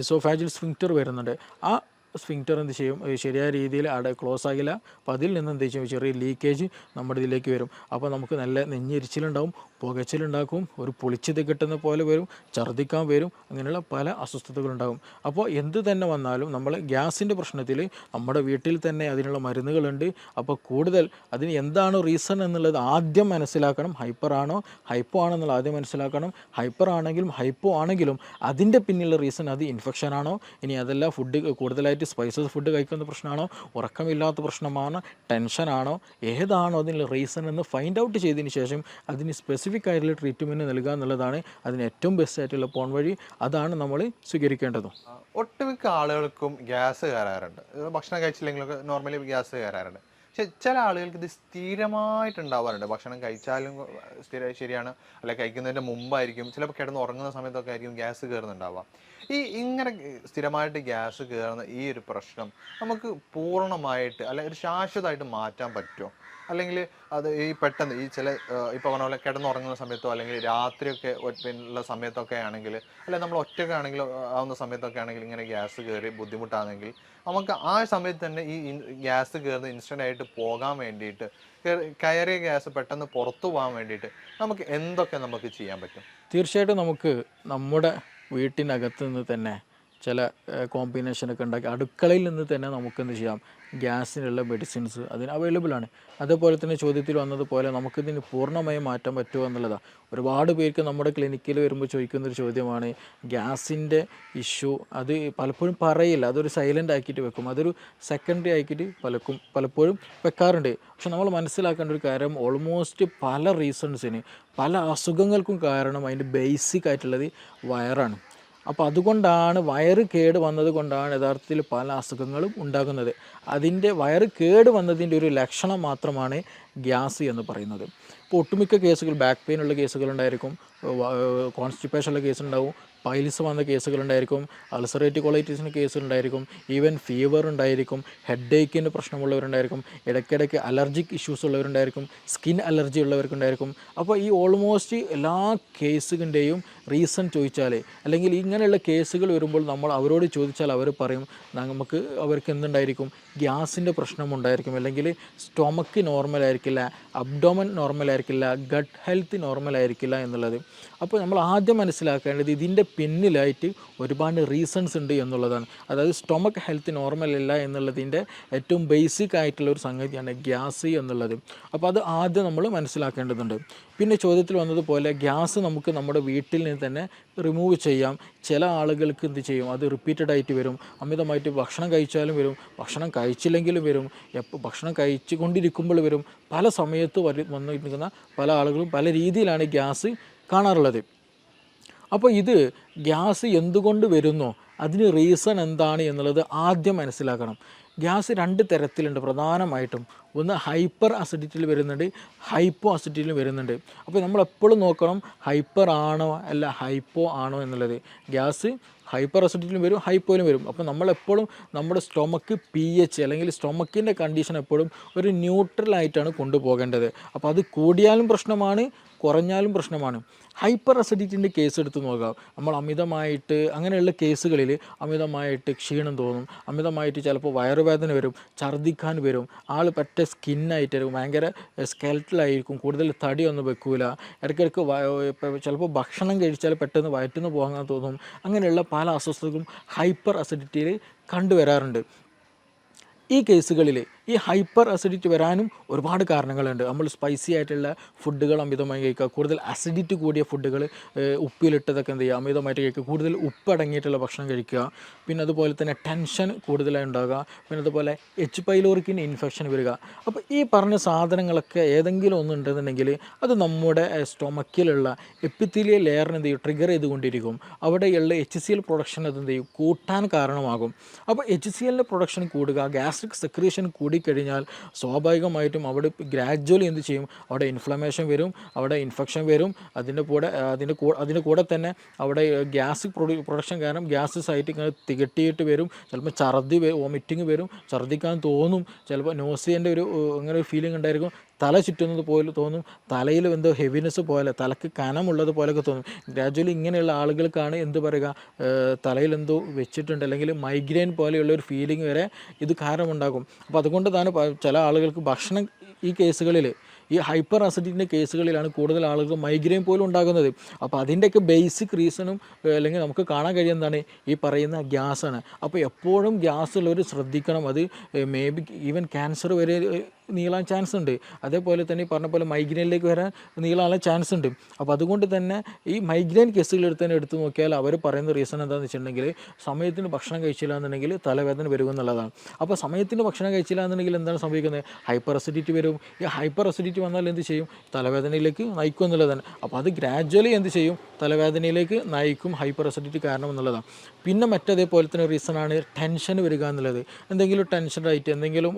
ഈസോഫാജിൽ സ്ഫിങ്ക്റ്റർ വരുന്നുണ്ട്. ആ സ്ഫിങ്ക്റ്റർ എന്ത് ചെയ്യും, ശരിയായ രീതിയിൽ അവിടെ ക്ലോസ് ആകില്ല. അപ്പോൾ അതിൽ നിന്ന് എന്ത് ചെയ്യും, ചെറിയ ലീക്കേജ് നമ്മുടെ ഇതിലേക്ക് വരും. അപ്പോൾ നമുക്ക് നല്ല നെഞ്ഞെരിച്ചിലുണ്ടാവും, പുകച്ചിലുണ്ടാക്കും, ഒരു പുളിച്ചത് കിട്ടുന്ന പോലെ വരും, ഛർദ്ദിക്കാൻ വരും, അങ്ങനെയുള്ള പല അസ്വസ്ഥതകളുണ്ടാകും. അപ്പോൾ എന്ത് തന്നെ വന്നാലും നമ്മൾ ഗ്യാസിൻ്റെ പ്രശ്നത്തിൽ നമ്മുടെ വീട്ടിൽ തന്നെ അതിനുള്ള മരുന്നുകളുണ്ട്. അപ്പോൾ കൂടുതൽ അതിന് എന്താണ് റീസൺ എന്നുള്ളത് ആദ്യം മനസ്സിലാക്കണം. ഹൈപ്പർ ആണോ ഹൈപ്പോ ആണോ എന്നുള്ളത് ആദ്യം മനസ്സിലാക്കണം. ഹൈപ്പർ ആണെങ്കിലും ഹൈപ്പോ ആണെങ്കിലും അതിൻ്റെ പിന്നിലുള്ള റീസൺ അത് ഇൻഫെക്ഷൻ ആണോ, ഇനി അതല്ല ഫുഡ് കൂടുതലായിട്ട് സ്പൈസസ് ഫുഡ് കഴിക്കുന്ന പ്രശ്നമാണോ, ഉറക്കമില്ലാത്ത പ്രശ്നമാണോ, ടെൻഷനാണോ, ഏതാണോ അതിനുള്ള റീസൺ എന്ന് ഫൈൻഡ് ഔട്ട് ചെയ്തതിന് ശേഷം അതിന് സ്പെസിഫിക് ആയിട്ടുള്ള ട്രീറ്റ്മെൻറ്റ് നൽകുക എന്നുള്ളതാണ് അതിന് ഏറ്റവും ബെസ്റ്റ് ആയിട്ടുള്ള പോൺ വഴി. അതാണ് നമ്മൾ സ്വീകരിക്കേണ്ടതും. ഒട്ടുമിക്ക ആളുകൾക്കും ഗ്യാസ് കയറാറുണ്ട്. ഭക്ഷണം കഴിച്ചില്ലെങ്കിലൊക്കെ നോർമലി ഗ്യാസ് കയറാറുണ്ട്. പക്ഷെ ചില ആളുകൾക്ക് ഇത് സ്ഥിരമായിട്ടുണ്ടാവാറുണ്ട്. ഭക്ഷണം കഴിച്ചാലും ശരിയാണ്, അല്ലെ കഴിക്കുന്നതിൻ്റെ മുമ്പായിരിക്കും, ചിലപ്പോൾ കിടന്ന് ഉറങ്ങുന്ന സമയത്തൊക്കെ ആയിരിക്കും ഗ്യാസ് കയറുന്നുണ്ടാവുക. ഇങ്ങനെ സ്ഥിരമായിട്ട് ഗ്യാസ് കയറുന്ന ഈ ഒരു പ്രശ്നം നമുക്ക് പൂർണ്ണമായിട്ട് അല്ലെ ഒരു ശാശ്വതമായിട്ട് മാറ്റാൻ പറ്റുമോ? അല്ലെങ്കിൽ അത് ഈ പെട്ടെന്ന് ഈ ചില ഇപ്പോൾ പറഞ്ഞ പോലെ കിടന്നുറങ്ങുന്ന സമയത്തോ അല്ലെങ്കിൽ രാത്രിയൊക്കെ ഉള്ള സമയത്തൊക്കെ ആണെങ്കിൽ, അല്ലെങ്കിൽ നമ്മൾ ഒറ്റയ്ക്ക് ആണെങ്കിൽ ആവുന്ന സമയത്തൊക്കെ ആണെങ്കിൽ ഇങ്ങനെ ഗ്യാസ് കയറി ബുദ്ധിമുട്ടാണെങ്കിൽ നമുക്ക് ആ സമയത്ത് തന്നെ ഈ ഗ്യാസ് കയറുന്ന ഇൻസ്റ്റൻ്റ് ആയിട്ട് പോകാൻ വേണ്ടിയിട്ട്, കയറിയ ഗ്യാസ് പെട്ടെന്ന് പുറത്തു പോകാൻ വേണ്ടിയിട്ട് നമുക്ക് എന്തൊക്കെ നമുക്ക് ചെയ്യാൻ പറ്റും? തീർച്ചയായിട്ടും നമുക്ക് നമ്മുടെ വീട്ടിനകത്ത് നിന്ന് തന്നെ ചില കോമ്പിനേഷനൊക്കെ ഉണ്ടാക്കി അടുക്കളയിൽ നിന്ന് തന്നെ നമുക്കെന്ത് ചെയ്യാം, ഗ്യാസിനുള്ള മെഡിസിൻസ് അതിന് അവൈലബിൾ ആണ്. അതേപോലെ തന്നെ ചോദ്യത്തിൽ വന്നതുപോലെ നമുക്കിതിന് പൂർണ്ണമായും മാറ്റാൻ പറ്റുമോ എന്നുള്ളതാണ്. ഒരുപാട് പേർക്ക് നമ്മുടെ ക്ലിനിക്കിൽ വരുമ്പോൾ ചോദിക്കുന്നൊരു ചോദ്യമാണ് ഗ്യാസിൻ്റെ ഇഷ്യൂ. അത് പലപ്പോഴും പറയില്ല, അതൊരു സൈലൻ്റ് ആക്കിയിട്ട് വെക്കും, അതൊരു സെക്കൻഡറി ആക്കിയിട്ട് പലപ്പോഴും വെക്കാറുണ്ട്. പക്ഷെ നമ്മൾ മനസ്സിലാക്കേണ്ട ഒരു കാര്യം, ഓൾമോസ്റ്റ് പല റീസൺസിന് പല അസുഖങ്ങൾക്കും കാരണം അതിൻ്റെ ബേസിക് ആയിട്ടുള്ളത് വയറാണ്. അപ്പോൾ അതുകൊണ്ടാണ് വയറ് കേട് വന്നത് കൊണ്ടാണ് യഥാർത്ഥത്തിൽ പല അസുഖങ്ങളും ഉണ്ടാകുന്നത്. അതിൻ്റെ വയറ് കേട് വന്നതിൻ്റെ ഒരു ലക്ഷണം മാത്രമാണ് ഗ്യാസ് എന്ന് പറയുന്നത്. ഇപ്പോൾ ഒട്ടുമിക്ക കേസുകൾ ബാക്ക് പെയിൻ ഉള്ള കേസുകളുണ്ടായിരിക്കും, കോൺസ്റ്റിപ്പേഷനുള്ള കേസുണ്ടാവും, പൈൽസ് വന്ന കേസുകളുണ്ടായിരിക്കും, അൾസറേറ്റീവ് കൊളൈറ്റിസിന് കേസുകളുണ്ടായിരിക്കും, ഈവൻ ഫീവർ ഉണ്ടായിരിക്കും, ഹെഡ് ഏക്കിൻ്റെ പ്രശ്നമുള്ളവരുണ്ടായിരിക്കും, ഇടയ്ക്കിടയ്ക്ക് അലർജിക് ഇഷ്യൂസ് ഉള്ളവരുണ്ടായിരിക്കും, സ്കിൻ അലർജി ഉള്ളവർക്കുണ്ടായിരിക്കും. അപ്പോൾ ഈ ഓൾമോസ്റ്റ് എല്ലാ കേസുകളുടെയും റീസൺ ചോദിച്ചാൽ, അല്ലെങ്കിൽ ഇങ്ങനെയുള്ള കേസുകൾ വരുമ്പോൾ നമ്മൾ അവരോട് ചോദിച്ചാൽ അവർ പറയും നമുക്ക് അവർക്ക് എന്തുണ്ടായിരിക്കും, ഗ്യാസിൻ്റെ പ്രശ്നമുണ്ടായിരിക്കും, അല്ലെങ്കിൽ സ്റ്റൊമക്ക് നോർമലായിരിക്കില്ല, അബ്ഡോമൻ നോർമലായിരിക്കില്ല, ഗട്ട് ഹെൽത്ത് നോർമലായിരിക്കില്ല എന്നുള്ളത്. അപ്പോൾ നമ്മൾ ആദ്യം മനസ്സിലാക്കേണ്ടത് ഇതിൻ്റെ പിന്നിലായിട്ട് ഒരുപാട് റീസൺസ് ഉണ്ട് എന്നുള്ളതാണ്. അതായത് സ്റ്റൊമക്ക് ഹെൽത്ത് നോർമൽ അല്ല എന്നുള്ളതിൻ്റെ ഏറ്റവും ബേസിക് ആയിട്ടുള്ള ഒരു സംഗതിയാണ് ഗ്യാസ് എന്നുള്ളത്. അപ്പോൾ അത് ആദ്യം നമ്മൾ മനസ്സിലാക്കേണ്ടതുണ്ട്. പിന്നെ ചോദ്യത്തിൽ വന്നതുപോലെ ഗ്യാസ് നമുക്ക് നമ്മുടെ വീട്ടിൽ നിന്ന് തന്നെ റിമൂവ് ചെയ്യാം. ചില ആളുകൾക്ക് എന്ത് ചെയ്യും, അത് റിപ്പീറ്റഡ് ആയിട്ട് വരും, അമിതമായിട്ട് ഭക്ഷണം കഴിച്ചാലും വരും, ഭക്ഷണം കഴിച്ചില്ലെങ്കിലും വരും, ഭക്ഷണം കഴിച്ചു കൊണ്ടിരിക്കുമ്പോൾ വരും, പല സമയത്ത് വന്നിരിക്കുന്ന പല ആളുകളും പല രീതിയിലാണ് ഗ്യാസ് കാണാറുള്ളത്. അപ്പോൾ ഇത് ഗ്യാസ് എന്തുകൊണ്ട് വരുന്നോ അതിന് റീസൺ എന്താണ് എന്നുള്ളത് ആദ്യം മനസ്സിലാക്കണം. ഗ്യാസ് രണ്ട് തരത്തിലുണ്ട് പ്രധാനമായിട്ടും. ഒന്ന് ഹൈപ്പർ അസിഡിറ്റിയിൽ വരുന്നുണ്ട്, ഹൈപ്പോ അസിഡിറ്റിയിൽ വരുന്നുണ്ട്. അപ്പോൾ നമ്മളെപ്പോഴും നോക്കണം ഹൈപ്പർ ആണോ അല്ല ഹൈപ്പോ ആണോ എന്നുള്ളത്. ഗ്യാസ് ഹൈപ്പർ അസിഡിറ്റിയിലും വരും, ഹൈപ്പോയിലും വരും. അപ്പോൾ നമ്മളെപ്പോഴും നമ്മുടെ സ്റ്റൊമക്ക് pH അല്ലെങ്കിൽ സ്റ്റൊമക്കിൻ്റെ കണ്ടീഷൻ എപ്പോഴും ഒരു ന്യൂട്രലായിട്ടാണ് കൊണ്ടുപോകേണ്ടത്. അപ്പോൾ അത് കൂടിയാലും പ്രശ്നമാണ്, കുറഞ്ഞാലും പ്രശ്നമാണ്. ഹൈപ്പർ അസിഡിറ്റിൻ്റെ കേസ് എടുത്ത് നോക്കാം. നമ്മൾ അമിതമായിട്ട് അങ്ങനെയുള്ള കേസുകളിൽ അമിതമായിട്ട് ക്ഷീണം തോന്നും, അമിതമായിട്ട് ചിലപ്പോൾ വയറുവേദന വരും, ഛർദ്ദിക്കാൻ വരും, ആൾ പറ്റ സ്കിന്നായിട്ട് ഭയങ്കര സ്കെൽറ്റലായിരിക്കും, കൂടുതൽ തടിയൊന്നും വെക്കൂല, ഇടയ്ക്കിടയ്ക്ക് ചിലപ്പോൾ ഭക്ഷണം കഴിച്ചാൽ പെട്ടെന്ന് വയറ്റിന്ന് പോകാൻ തോന്നും. അങ്ങനെയുള്ള പല അസ്വസ്ഥതകളും ഹൈപ്പർ അസിഡിറ്റിയിൽ കണ്ടുവരാറുണ്ട്. ഈ കേസുകളിൽ ഈ ഹൈപ്പർ അസിഡിറ്റി വരാനും ഒരുപാട് കാരണങ്ങളുണ്ട്. നമ്മൾ സ്പൈസി ആയിട്ടുള്ള ഫുഡുകൾ അമിതമായി കഴിക്കുക, കൂടുതൽ അസിഡിറ്റി കൂടിയ ഫുഡുകൾ, ഉപ്പിലിട്ടതൊക്കെ എന്ത് ചെയ്യുക, അമിതമായിട്ട് കഴിക്കുക, കൂടുതൽ ഉപ്പ് അടങ്ങിയിട്ടുള്ള ഭക്ഷണം കഴിക്കുക, പിന്നെ അതുപോലെ തന്നെ ടെൻഷൻ കൂടുതലായി ഉണ്ടാകുക, പിന്നെ അതുപോലെ എച്ച് പൈലോറിക്കിന് ഇൻഫെക്ഷൻ വരിക. അപ്പോൾ ഈ പറഞ്ഞ സാധനങ്ങളൊക്കെ ഏതെങ്കിലും ഒന്നുണ്ടെന്നുണ്ടെങ്കിൽ അത് നമ്മുടെ സ്റ്റൊമക്കിലുള്ള എപ്പിത്തീലിയൽ ലെയറിന് എന്ത് ചെയ്യും, ട്രിഗർ ചെയ്തുകൊണ്ടിരിക്കും. അവിടെയുള്ള HCl പ്രൊഡക്ഷൻ അത് എന്ത് ചെയ്യും, കൂട്ടാൻ കാരണമാകും. അപ്പോൾ HClൻ്റെ പ്രൊഡക്ഷൻ കൂടുക, ഗ്യാസ്ട്രിക് സെക്രീഷൻ കൂടിക്കഴിഞ്ഞാൽ സ്വാഭാവികമായിട്ടും അവിടെ ഗ്രാജ്വലി എന്ത് ചെയ്യും, അവിടെ ഇൻഫ്ലമേഷൻ വരും, അവിടെ ഇൻഫെക്ഷൻ വരും. അതിൻ്റെ കൂടെ തന്നെ അവിടെ ഗ്യാസ് പ്രൊഡക്ഷൻ കാരണം ഗ്യാസ് സൈറ്റ് ഇങ്ങനെ തികട്ടിയിട്ട് വരും. ചിലപ്പോൾ ഛർദി, വോമിറ്റിങ് വരും, ഛർദ്ദിക്കാൻ തോന്നും, ചിലപ്പോൾ നോസിയൻ്റെ അങ്ങനെ ഒരു ഫീലിംഗ് ഉണ്ടായിരിക്കും, തല ചുറ്റുന്നത് പോലെ തോന്നും, തലയിൽ എന്തോ ഹെവിനെസ് പോലെ, തലക്ക് കനമുള്ളത് പോലെയൊക്കെ തോന്നും. ഗ്രാജ്വലി ഇങ്ങനെയുള്ള ആളുകൾക്കാണ് എന്ത് പറയുക, തലയിൽ എന്തോ വെച്ചിട്ടുണ്ട്, അല്ലെങ്കിൽ മൈഗ്രെയിൻ പോലെയുള്ള ഒരു ഫീലിംഗ് വരെ ഇത് കാരണമുണ്ടാകും. അപ്പോൾ അതുകൊണ്ട് തന്നെ ചില ആളുകൾക്ക് ഭക്ഷണം, ഈ കേസുകളിൽ ഈ ഹൈപ്പർ അസിഡിറ്റിൻ്റെ കേസുകളിലാണ് കൂടുതൽ ആളുകൾ മൈഗ്രെയിൻ പോലും ഉണ്ടാകുന്നത്. അപ്പോൾ അതിൻ്റെയൊക്കെ ബേസിക് റീസണും അല്ലെങ്കിൽ നമുക്ക് കാണാൻ കഴിയുന്നതാണ് ഈ പറയുന്ന ഗ്യാസാണ്. അപ്പോൾ എപ്പോഴും ഗ്യാസ് ഉള്ളവർ ശ്രദ്ധിക്കണം. അത് മേ ബി ഈവൻ ക്യാൻസർ വരെ നീളാൻ ചാൻസ് ഉണ്ട്. അതേപോലെ തന്നെ ഈ പറഞ്ഞ പോലെ മൈഗ്രെയിനിലേക്ക് വരാൻ നീളാനുള്ള ചാൻസ് ഉണ്ട്. അപ്പോൾ അതുകൊണ്ട് തന്നെ ഈ മൈഗ്രെയിൻ കേസുകൾ എടുത്ത് നോക്കിയാൽ അവർ പറയുന്ന റീസൺ എന്താണെന്ന് വെച്ചിട്ടുണ്ടെങ്കിൽ സമയത്തിന് ഭക്ഷണം കഴിച്ചില്ല എന്നുണ്ടെങ്കിൽ തലവേദന വരുമെന്നുള്ളതാണ്. അപ്പോൾ സമയത്തിന് ഭക്ഷണം കഴിച്ചില്ല എന്നുണ്ടെങ്കിൽ എന്താണ് സംഭവിക്കുന്നത്, ഹൈപ്പർ അസിഡിറ്റി വരും. ഈ ഹൈപ്പർ അസിഡിറ്റി വന്നാൽ എന്ത് ചെയ്യും, തലവേദനയിലേക്ക് നയിക്കും എന്നുള്ളതാണ്. അപ്പോൾ അത് ഗ്രാജ്വലി എന്ത് ചെയ്യും, തലവേദനയിലേക്ക് നയിക്കും ഹൈപ്പർ അസിഡിറ്റി കാരണം എന്നുള്ളതാണ്. പിന്നെ മറ്റേതേപോലെ തന്നെ റീസണാണ് ടെൻഷൻ വരിക എന്നുള്ളത്. എന്തെങ്കിലും ടെൻഷനായിട്ട് എന്തെങ്കിലും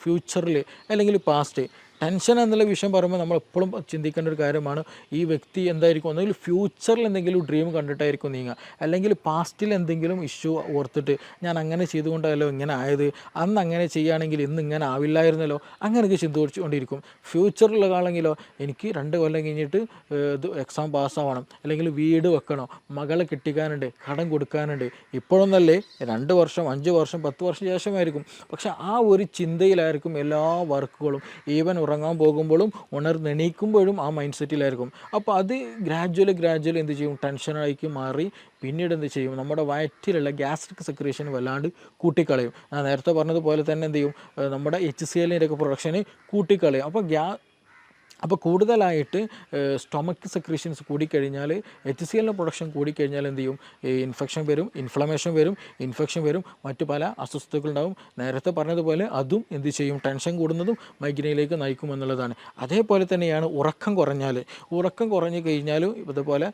ഫ്യൂച്ചറിൽ അല്ലെങ്കിൽ പാസ്റ്റ്, ടെൻഷൻ എന്നുള്ള വിഷയം പറയുമ്പോൾ നമ്മൾ എപ്പോഴും ചിന്തിക്കേണ്ട ഒരു കാര്യമാണ്, ഈ വ്യക്തി എന്തായിരിക്കും, ഒന്നെങ്കിൽ ഫ്യൂച്ചറിൽ എന്തെങ്കിലും ഡ്രീം കണ്ടിട്ടായിരിക്കും നീങ്ങുക, അല്ലെങ്കിൽ പാസ്റ്റിൽ എന്തെങ്കിലും ഇഷ്യൂ ഓർത്തിട്ട് ഞാൻ അങ്ങനെ ചെയ്തുകൊണ്ടല്ലോ ഇങ്ങനെ ആയത്, അന്ന് അങ്ങനെ ചെയ്യുകയാണെങ്കിൽ ഇന്ന് ഇങ്ങനെ ആവില്ലായിരുന്നല്ലോ, അങ്ങനെയൊക്കെ ചിന്തിച്ചുകൊണ്ടിരിക്കും. ഫ്യൂച്ചറിലുള്ള ആളെങ്കിലോ എനിക്ക് 2 കൊല്ലം കഴിഞ്ഞിട്ട് ഇത് എക്സാം പാസ്സാവണം, അല്ലെങ്കിൽ വീട് വെക്കണം, മകളെ കെട്ടിക്കാനുണ്ട്, കടം കൊടുക്കാനുണ്ട്. ഇപ്പോഴൊന്നല്ലേ, 2 വർഷം 5 വർഷം 10 വർഷം ശേഷമായിരിക്കും. പക്ഷെ ആ ഒരു ചിന്തയിലായിരിക്കും എല്ലാ വർക്കുകളും. ഈവൻ ഉറങ്ങാൻ പോകുമ്പോഴും ഉണർന്നെണീക്കുമ്പോഴും ആ മൈൻഡ് സെറ്റിലായിരിക്കും. അപ്പോൾ അത് ഗ്രാജ്വലി എന്ത് ചെയ്യും, ടെൻഷനായി മാറി പിന്നീട് എന്ത് ചെയ്യും, നമ്മുടെ വയറ്റിലുള്ള ഗ്യാസ്ട്രിക് സെക്രീഷൻ വല്ലാണ്ട് കൂട്ടിക്കളയും. ഞാൻ നേരത്തെ പറഞ്ഞതുപോലെ തന്നെ എന്ത് ചെയ്യും, നമ്മുടെ HClൻ്റെ ഒക്കെ പ്രൊഡക്ഷന് കൂട്ടിക്കളയും. അപ്പോൾ കൂടുതലായിട്ട് സ്റ്റൊമക്ക് സെക്രീഷൻസ് കൂടിക്കഴിഞ്ഞാൽ, HClൻ്റെ പ്രൊഡക്ഷൻ കൂടിക്കഴിഞ്ഞാൽ എന്ത് ചെയ്യും, ഇൻഫെക്ഷൻ വരും, ഇൻഫെക്ഷൻ വരും, മറ്റു പല അസ്വസ്ഥതകളുണ്ടാവും. നേരത്തെ പറഞ്ഞതുപോലെ അതും എന്ത് ചെയ്യും, ടെൻഷൻ കൂടുന്നതും മൈഗ്രെയിനിലേക്ക് നയിക്കും എന്നുള്ളതാണ്. അതേപോലെ തന്നെയാണ് ഉറക്കം കുറഞ്ഞു കഴിഞ്ഞാലും ഇതുപോലെ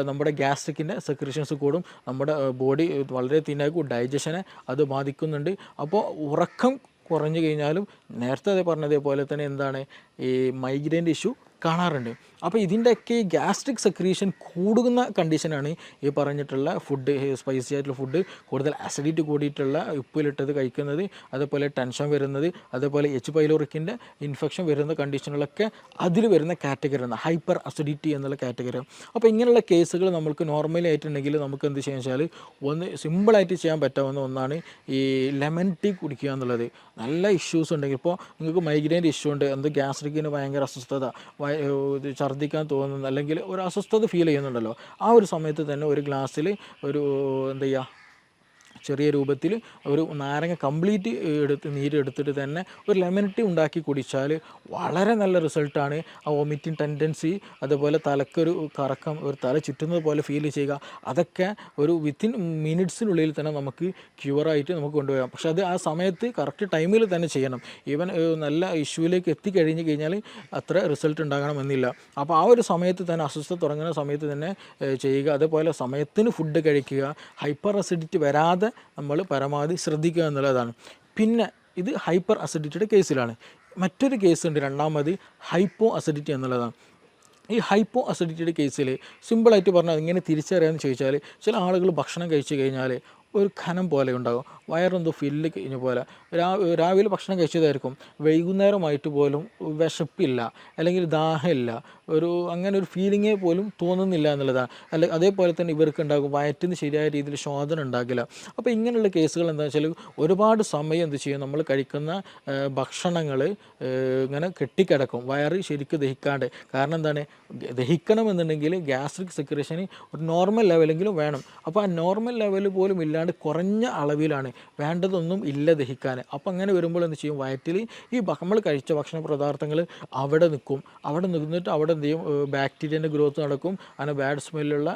നമ്മുടെ ഗ്യാസ്ട്രിക്കിൻ്റെ സെക്രീഷൻസ് കൂടും, നമ്മുടെ ബോഡി വളരെ തിന്നാക്കും, ഡൈജഷനെ അത് ബാധിക്കുന്നുണ്ട്. അപ്പോൾ ഉറക്കം കുറഞ്ഞു കഴിഞ്ഞാലും നേരത്തെ പറഞ്ഞതേപോലെ തന്നെ എന്താണ്, ഈ മൈഗ്രെയിൻ്റെ ഇഷ്യൂ കാണാറുണ്ട്. അപ്പോൾ ഇതിൻ്റെയൊക്കെ ഈ ഗ്യാസ്ട്രിക് സെക്രീഷൻ കൂടുന്ന കണ്ടീഷനാണ് ഈ പറഞ്ഞിട്ടുള്ള ഫുഡ്, സ്പൈസി ആയിട്ടുള്ള ഫുഡ്, കൂടുതൽ അസിഡിറ്റി കൂടിയിട്ടുള്ള ഉപ്പിലിട്ടത് കഴിക്കുന്നത്, അതേപോലെ ടെൻഷൻ വരുന്നത്, അതേപോലെ എച്ച് പൈലോറിക്കിൻ്റെ ഇൻഫെക്ഷൻ വരുന്ന കണ്ടീഷനുകളൊക്കെ അതിൽ വരുന്ന കാറ്റഗറിയാണ് ഹൈപ്പർ അസിഡിറ്റി എന്നുള്ള കാറ്റഗറി. അപ്പോൾ ഇങ്ങനെയുള്ള കേസുകൾ നമുക്ക് നോർമലി ആയിട്ടുണ്ടെങ്കിൽ നമുക്ക് എന്ത് ചെയ്യാന്ന് വെച്ചാൽ, ഒന്ന് സിമ്പിളായിട്ട് ചെയ്യാൻ പറ്റാവുന്ന ഒന്നാണ് ഈ ലെമൺ ടീ കുടിക്കുക എന്നുള്ളത്. നല്ല ഇഷ്യൂസ് ഉണ്ടെങ്കിൽ, ഇപ്പോൾ നിങ്ങൾക്ക് മൈഗ്രെയിൻ്റെ ഇഷ്യൂ ഉണ്ട്, ഗ്യാസ്ട്രിക്കിന് ഭയങ്കര അസ്വസ്ഥത, ഛർദ്ദിക്കാൻ തോന്നുന്നു, അല്ലെങ്കിൽ ഒരു അസ്വസ്ഥത ഫീൽ ചെയ്യുന്നുണ്ടല്ലോ, ആ ഒരു സമയത്ത് തന്നെ ഒരു ഗ്ലാസ്സിൽ എന്താ ചെയ്യുക, ചെറിയ രൂപത്തിൽ ഒരു നാരങ്ങ കംപ്ലീറ്റ് നീരെടുത്തിട്ട് തന്നെ ഒരു ലെമൺ ടീ ഉണ്ടാക്കി കുടിച്ചാൽ വളരെ നല്ല റിസൾട്ടാണ്. ആ വോമിറ്റിംഗ് ടെൻഡൻസി, അതുപോലെ തലക്കൊരു കറക്കം, ഒരു തല ചുറ്റുന്നത് പോലെ ഫീൽ ചെയ്യുക, അതൊക്കെ ഒരു വിത്തിൻ മിനിറ്റ്സിനുള്ളിൽ തന്നെ നമുക്ക് ക്യൂറായിട്ട് നമുക്ക് കൊണ്ടുപോകാം. പക്ഷെ അത് ആ സമയത്ത് കറക്റ്റ് ടൈമിൽ തന്നെ ചെയ്യണം. ഈവൻ നല്ല ഇഷ്യൂവിലേക്ക് എത്തിക്കഴിഞ്ഞ് കഴിഞ്ഞാൽ അത്ര റിസൾട്ട് ഉണ്ടാകണമെന്നില്ല. അപ്പോൾ ആ ഒരു സമയത്ത് തന്നെ, അസ്വസ്ഥത തുടങ്ങുന്ന സമയത്ത് തന്നെ ചെയ്യുക. അതേപോലെ സമയത്തിന് ഫുഡ് കഴിക്കുക, ഹൈപ്പർ അസിഡിറ്റി വരാതെ നമ്മൾ പരമാവധി ശ്രദ്ധിക്കുക എന്നുള്ളതാണ്. പിന്നെ ഇത് ഹൈപ്പർ അസിഡിറ്റിയുടെ കേസിലാണ്. മറ്റൊരു കേസുണ്ട്, രണ്ടാമത് ഹൈപ്പോ അസിഡിറ്റി എന്നുള്ളതാണ്. ഈ ഹൈപ്പോ അസിഡിറ്റിയുടെ കേസിൽ സിമ്പിളായിട്ട് പറഞ്ഞാൽ ഇങ്ങനെ തിരിച്ചറിയാമെന്ന് ചോദിച്ചാൽ, ചില ആളുകൾ ഭക്ഷണം കഴിച്ചു കഴിഞ്ഞാൽ ഒരു ഖനം പോലെ ഉണ്ടാകും, വയറെന്തോ ഫില്ല് കഴിഞ്ഞ പോലെ. രാവിലെ ഭക്ഷണം കഴിച്ചതായിരിക്കും, വൈകുന്നേരമായിട്ട് പോലും വിശപ്പില്ല, അല്ലെങ്കിൽ ദാഹമില്ല, അങ്ങനെ ഒരു ഫീലിങ്ങേ പോലും തോന്നുന്നില്ല എന്നുള്ളതാണ്. അതേപോലെ തന്നെ ഇവർക്ക് ഉണ്ടാകും വയറ്റിന് ശരിയായ രീതിയിൽ ശോധന ഉണ്ടാകില്ല. അപ്പോൾ ഇങ്ങനെയുള്ള കേസുകൾ എന്താണെന്ന് വെച്ചാൽ, ഒരുപാട് സമയം എന്ത് ചെയ്യും, നമ്മൾ കഴിക്കുന്ന ഭക്ഷണങ്ങൾ ഇങ്ങനെ കെട്ടിക്കിടക്കും, വയറ് ശരിക്കും ദഹിക്കാണ്ട്. കാരണം എന്താണ്, ദഹിക്കണമെന്നുണ്ടെങ്കിൽ ഗ്യാസ്ട്രിക് സെക്രീഷന് ഒരു നോർമൽ ലെവലെങ്കിലും വേണം. അപ്പോൾ ആ നോർമൽ ലെവൽ പോലും ഇല്ലാണ്ട് അല്ലാണ്ട് കുറഞ്ഞ അളവിലാണ്, വേണ്ടതൊന്നും ഇല്ല ദഹിക്കാൻ. അപ്പോൾ അങ്ങനെ വരുമ്പോൾ എന്ത് ചെയ്യും, വയറ്റിൽ ഈ നമ്മൾ കഴിച്ച ഭക്ഷണ പദാർത്ഥങ്ങൾ അവിടെ നിൽക്കും. അവിടെ നിന്നിട്ട് അവിടെ എന്ത് ചെയ്യും, ബാക്ടീരിയൻ്റെ ഗ്രോത്ത് നടക്കും. അങ്ങനെ ബാഡ് സ്മെല്ലുള്ള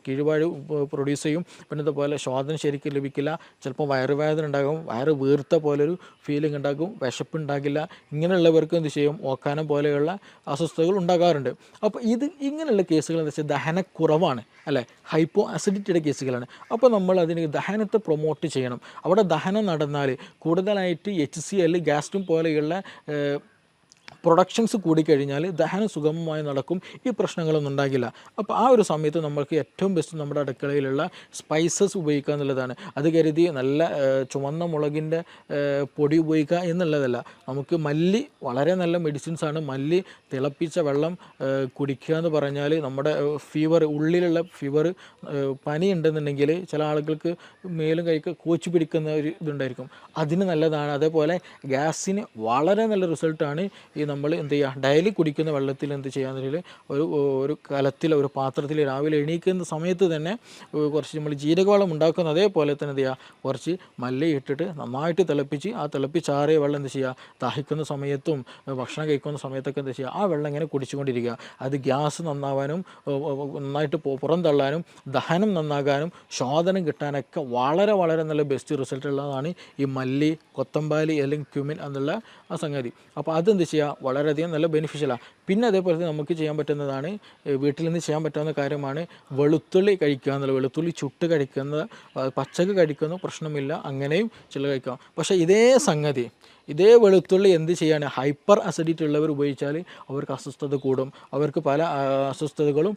കീഴ്വാഴ് പ്രൊഡ്യൂസ് ചെയ്യും. പിന്നെ ഇതുപോലെ ശ്വാസം ശരിക്കും ലഭിക്കില്ല, ചിലപ്പോൾ വയറുവേദന ഉണ്ടാകും, വയറ് വീർത്ത പോലൊരു ഫീലിംഗ് ഉണ്ടാകും, വിശപ്പുണ്ടാകില്ല. ഇങ്ങനെയുള്ളവർക്ക് എന്ത് ചെയ്യും, ഓക്കാനം പോലെയുള്ള അസ്വസ്ഥതകൾ ഉണ്ടാകാറുണ്ട്. അപ്പോൾ ഇങ്ങനെയുള്ള കേസുകൾ എന്താ വെച്ചാൽ ദഹനക്കുറവാണ്, അല്ലേ, ഹൈപ്പോ അസിഡിറ്റിയുടെ കേസുകളാണ്. അപ്പോൾ നമ്മൾ അതിന് ദഹനത്തെ പ്രൊമോട്ട് ചെയ്യണം. അവിടെ ദഹനം നടന്നാൽ കൂടുതലായിട്ട് HCl, ഗ്യാസ്ട്രിൻ പോലെയുള്ള പ്രൊഡക്ഷൻസ് കൂടിക്കഴിഞ്ഞാൽ ദഹനം സുഗമമായി നടക്കും, ഈ പ്രശ്നങ്ങളൊന്നും ഉണ്ടാകില്ല. അപ്പോൾ ആ ഒരു സമയത്ത് നമ്മൾക്ക് ഏറ്റവും ബെസ്റ്റ് നമ്മുടെ അടുക്കളയിലുള്ള സ്പൈസസ് ഉപയോഗിക്കുക എന്നുള്ളതാണ്. അത് കരുതി നല്ല ചുവന്ന മുളകിൻ്റെ പൊടി ഉപയോഗിക്കുക എന്നുള്ളതല്ല. നമുക്ക് മല്ലി വളരെ നല്ല മെഡിസിൻസാണ്. മല്ലി തിളപ്പിച്ച വെള്ളം കുടിക്കുക എന്ന് പറഞ്ഞാൽ നമ്മുടെ ഫീവർ, ഉള്ളിലുള്ള ഫീവർ, പനി ഉണ്ടെന്നുണ്ടെങ്കിൽ ചില ആളുകൾക്ക് മേലും കൈക്ക് കോച്ച് പിടിക്കുന്ന ഒരു ഇതുണ്ടായിരിക്കും, അതിന് നല്ലതാണ്. അതേപോലെ ഗ്യാസിന് വളരെ നല്ല റിസൾട്ടാണ് ഈ നമ്മൾ എന്ത് ചെയ്യുക, ഡെയിലി കുടിക്കുന്ന വെള്ളത്തിൽ എന്ത് ചെയ്യാന്നുണ്ടെങ്കിൽ ഒരു കലത്തിൽ, ഒരു പാത്രത്തിൽ രാവിലെ എണീക്കുന്ന സമയത്ത് തന്നെ കുറച്ച് നമ്മൾ ജീരകവെള്ളം ഉണ്ടാക്കുന്ന അതേപോലെ തന്നെ എന്ത് ചെയ്യുക, കുറച്ച് മല്ലി ഇട്ടിട്ട് നന്നായിട്ട് തിളപ്പിച്ച് ആ തിളപ്പിച്ചാറിയ വെള്ളം എന്ത് ചെയ്യുക, ദാഹിക്കുന്ന സമയത്തും ഭക്ഷണം കഴിക്കുന്ന സമയത്തൊക്കെ എന്താ ചെയ്യുക, ആ വെള്ളം ഇങ്ങനെ കുടിച്ചുകൊണ്ടിരിക്കുക. അത് ഗ്യാസ് നന്നാവാനും നന്നായിട്ട് പുറന്തള്ളാനും ദഹനം നന്നാകാനും ശ്വാസനം കിട്ടാനൊക്കെ വളരെ വളരെ നല്ല ബെസ്റ്റ് റിസൾട്ട് ഉള്ളതാണ് ഈ മല്ലി, കൊത്തമ്പാലി അല്ലെങ്കിൽ ക്യുമിൻ എന്നുള്ള ആ സംഗതി. അപ്പോൾ അതെന്ത് ചെയ്യുക, വളരെയധികം നല്ല ബെനിഫിഷ്യലാണ്. പിന്നെ അതേപോലെ തന്നെ നമുക്ക് ചെയ്യാൻ പറ്റുന്നതാണ്, വീട്ടിൽ നിന്ന് ചെയ്യാൻ പറ്റാവുന്ന കാര്യമാണ് വെളുത്തുള്ളി കഴിക്കുക എന്നുള്ളത്. വെളുത്തുള്ളി ചുട്ട് കഴിക്കുന്ന, പച്ചക്ക് കഴിക്കുന്ന പ്രശ്നമില്ല, അങ്ങനെയും ചില കഴിക്കാം. പക്ഷേ ഇതേ വെളുത്തുള്ളി എന്ത് ചെയ്യാണ്, ഹൈപ്പർ അസിഡിറ്റി ഉള്ളവർ ഉപയോഗിച്ചാൽ അവർക്ക് അസ്വസ്ഥത കൂടും, അവർക്ക് പല അസ്വസ്ഥതകളും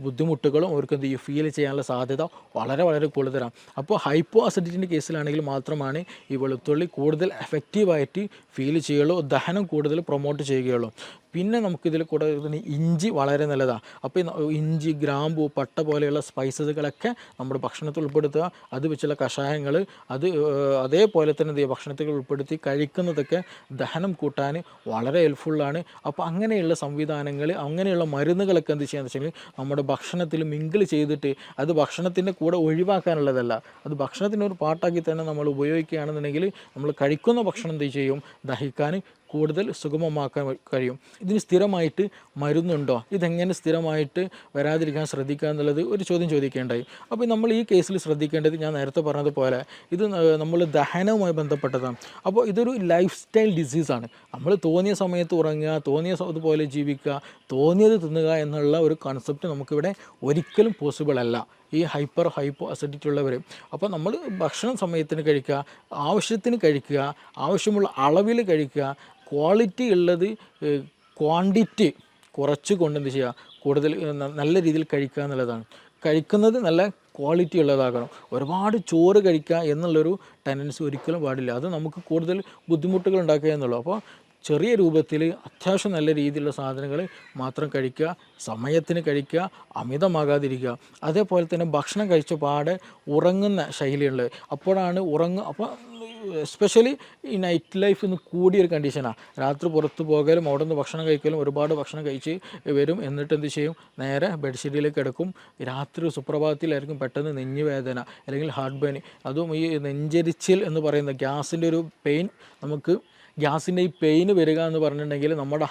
ബുദ്ധിമുട്ടുകളും അവർക്ക് എന്ത് ചെയ്യും, ഫീൽ ചെയ്യാനുള്ള സാധ്യത വളരെ വളരെ കൂടുതലാണ്. അപ്പോൾ ഹൈപ്പോ അസിഡിറ്റിൻ്റെ കേസിലാണെങ്കിൽ മാത്രമാണ് ഈ വെളുത്തുള്ളി കൂടുതൽ എഫക്റ്റീവായിട്ട് ഫീൽ ചെയ്യുള്ളൂ, ദഹനം കൂടുതൽ പ്രൊമോട്ട് ചെയ്യുകയുള്ളൂ. പിന്നെ നമുക്കിതിൽ കൂടെ ഇഞ്ചി വളരെ നല്ലതാണ്. അപ്പോൾ ഇഞ്ചി, ഗ്രാമ്പു, പട്ട പോലെയുള്ള സ്പൈസസുകളൊക്കെ നമ്മുടെ ഭക്ഷണത്തിൽ ഉൾപ്പെടുത്തുക. അത് വെച്ചുള്ള കഷായങ്ങൾ, അത് അതേപോലെ തന്നെ എന്ത് ചെയ്യുക, ഭക്ഷണത്തിൽ ഉൾപ്പെടുത്തി കഴിക്കുന്നതൊക്കെ ദഹനം കൂട്ടാൻ വളരെ ഹെൽപ്ഫുള്ളാണ്. അപ്പോൾ അങ്ങനെയുള്ള സംവിധാനങ്ങൾ, അങ്ങനെയുള്ള മരുന്നുകളൊക്കെ എന്ത് ചെയ്യാന്ന് വെച്ചാൽ നമ്മുടെ ഭക്ഷണത്തിൽ മിങ്കിൾ ചെയ്തിട്ട്, അത് ഭക്ഷണത്തിൻ്റെ കൂടെ ഒഴിവാക്കാനുള്ളതല്ല, അത് ഭക്ഷണത്തിൻ്റെ ഒരു പാർട്ടാക്കി തന്നെ നമ്മൾ ഉപയോഗിക്കുകയാണെന്നുണ്ടെങ്കിൽ നമ്മൾ കഴിക്കുന്ന ഭക്ഷണം എന്ത് ചെയ്യും, ദഹിക്കാൻ കൂടുതൽ സുഗമമാക്കാൻ കഴിയും. ഇതിന് സ്ഥിരമായിട്ട് മരുന്നുണ്ടോ, ഇതെങ്ങനെ സ്ഥിരമായിട്ട് വരാതിരിക്കാൻ ശ്രദ്ധിക്കുക എന്നുള്ളത് ഒരു ചോദ്യം ചോദിക്കേണ്ടായി. അപ്പോൾ നമ്മൾ ഈ കേസിൽ ശ്രദ്ധിക്കേണ്ടത്, ഞാൻ നേരത്തെ പറഞ്ഞതുപോലെ ഇത് നമ്മൾ ദഹനവുമായി ബന്ധപ്പെട്ടതാണ്. അപ്പോൾ ഇതൊരു ലൈഫ് സ്റ്റൈൽ ഡിസീസാണ്. നമ്മൾ തോന്നിയ സമയത്ത് ഉറങ്ങുക, തോന്നിയ അതുപോലെ ജീവിക്കുക, തോന്നിയത് തിന്നുക എന്നുള്ള ഒരു കൺസെപ്റ്റ് നമുക്കിവിടെ ഒരിക്കലും പോസിബിൾ അല്ല ഈ ഹൈപ്പോ അസിഡിറ്റി ഉള്ളവർ. അപ്പോൾ നമ്മൾ ഭക്ഷണം സമയത്തിന് കഴിക്കുക, ആവശ്യത്തിന് കഴിക്കുക, ആവശ്യമുള്ള അളവിൽ കഴിക്കുക, ക്വാളിറ്റി ഉള്ളത് ക്വാണ്ടിറ്റി കുറച്ച് കൊണ്ട് എന്ത് ചെയ്യുക, കൂടുതൽ നല്ല രീതിയിൽ കഴിക്കുക എന്നുള്ളതാണ്. കഴിക്കുന്നത് നല്ല ക്വാളിറ്റി ഉള്ളതാകണം. ഒരുപാട് ചോറ് കഴിക്കുക എന്നുള്ളൊരു ടെൻഡൻസി ഒരിക്കലും പാടില്ല, അത് നമുക്ക് കൂടുതൽ ബുദ്ധിമുട്ടുകൾ ഉണ്ടാക്കുക എന്നുള്ളൂ. അപ്പോൾ ചെറിയ രൂപത്തിൽ അത്യാവശ്യം നല്ല രീതിയിലുള്ള സാധനങ്ങൾ മാത്രം കഴിക്കുക, സമയത്തിന് കഴിക്കുക, അമിതമാകാതിരിക്കുക. അതേപോലെ തന്നെ ഭക്ഷണം കഴിച്ച പാടെ ഉറങ്ങുന്ന ശൈലിയുണ്ട്. അപ്പോഴാണ് അപ്പോൾ എസ്പെഷ്യലി ഈ നൈറ്റ് ലൈഫ് ഇന്ന് കൂടിയൊരു കണ്ടീഷനാണ്. രാത്രി പുറത്ത് പോകലും അവിടെ നിന്ന് ഭക്ഷണം കഴിക്കലും, ഒരുപാട് ഭക്ഷണം കഴിച്ച് വരും, എന്നിട്ട് എന്ത് ചെയ്യും, നേരെ ബെഡ്ഷീറ്റിലേക്ക് കിടക്കും. രാത്രി സുപ്രഭാതത്തിലായിരിക്കും പെട്ടെന്ന് നെഞ്ഞുവേദന അല്ലെങ്കിൽ ഹാർട്ട് പെയിൻ, അതും ഈ നെഞ്ചരിച്ചിൽ എന്ന് പറയുന്ന ഗ്യാസിൻ്റെ ഒരു പെയിൻ, നമുക്ക് ഗ്യാസിൻ്റെ ഈ പെയിന് വരിക എന്ന് പറഞ്ഞിട്ടുണ്ടെങ്കിൽ നമ്മുടെ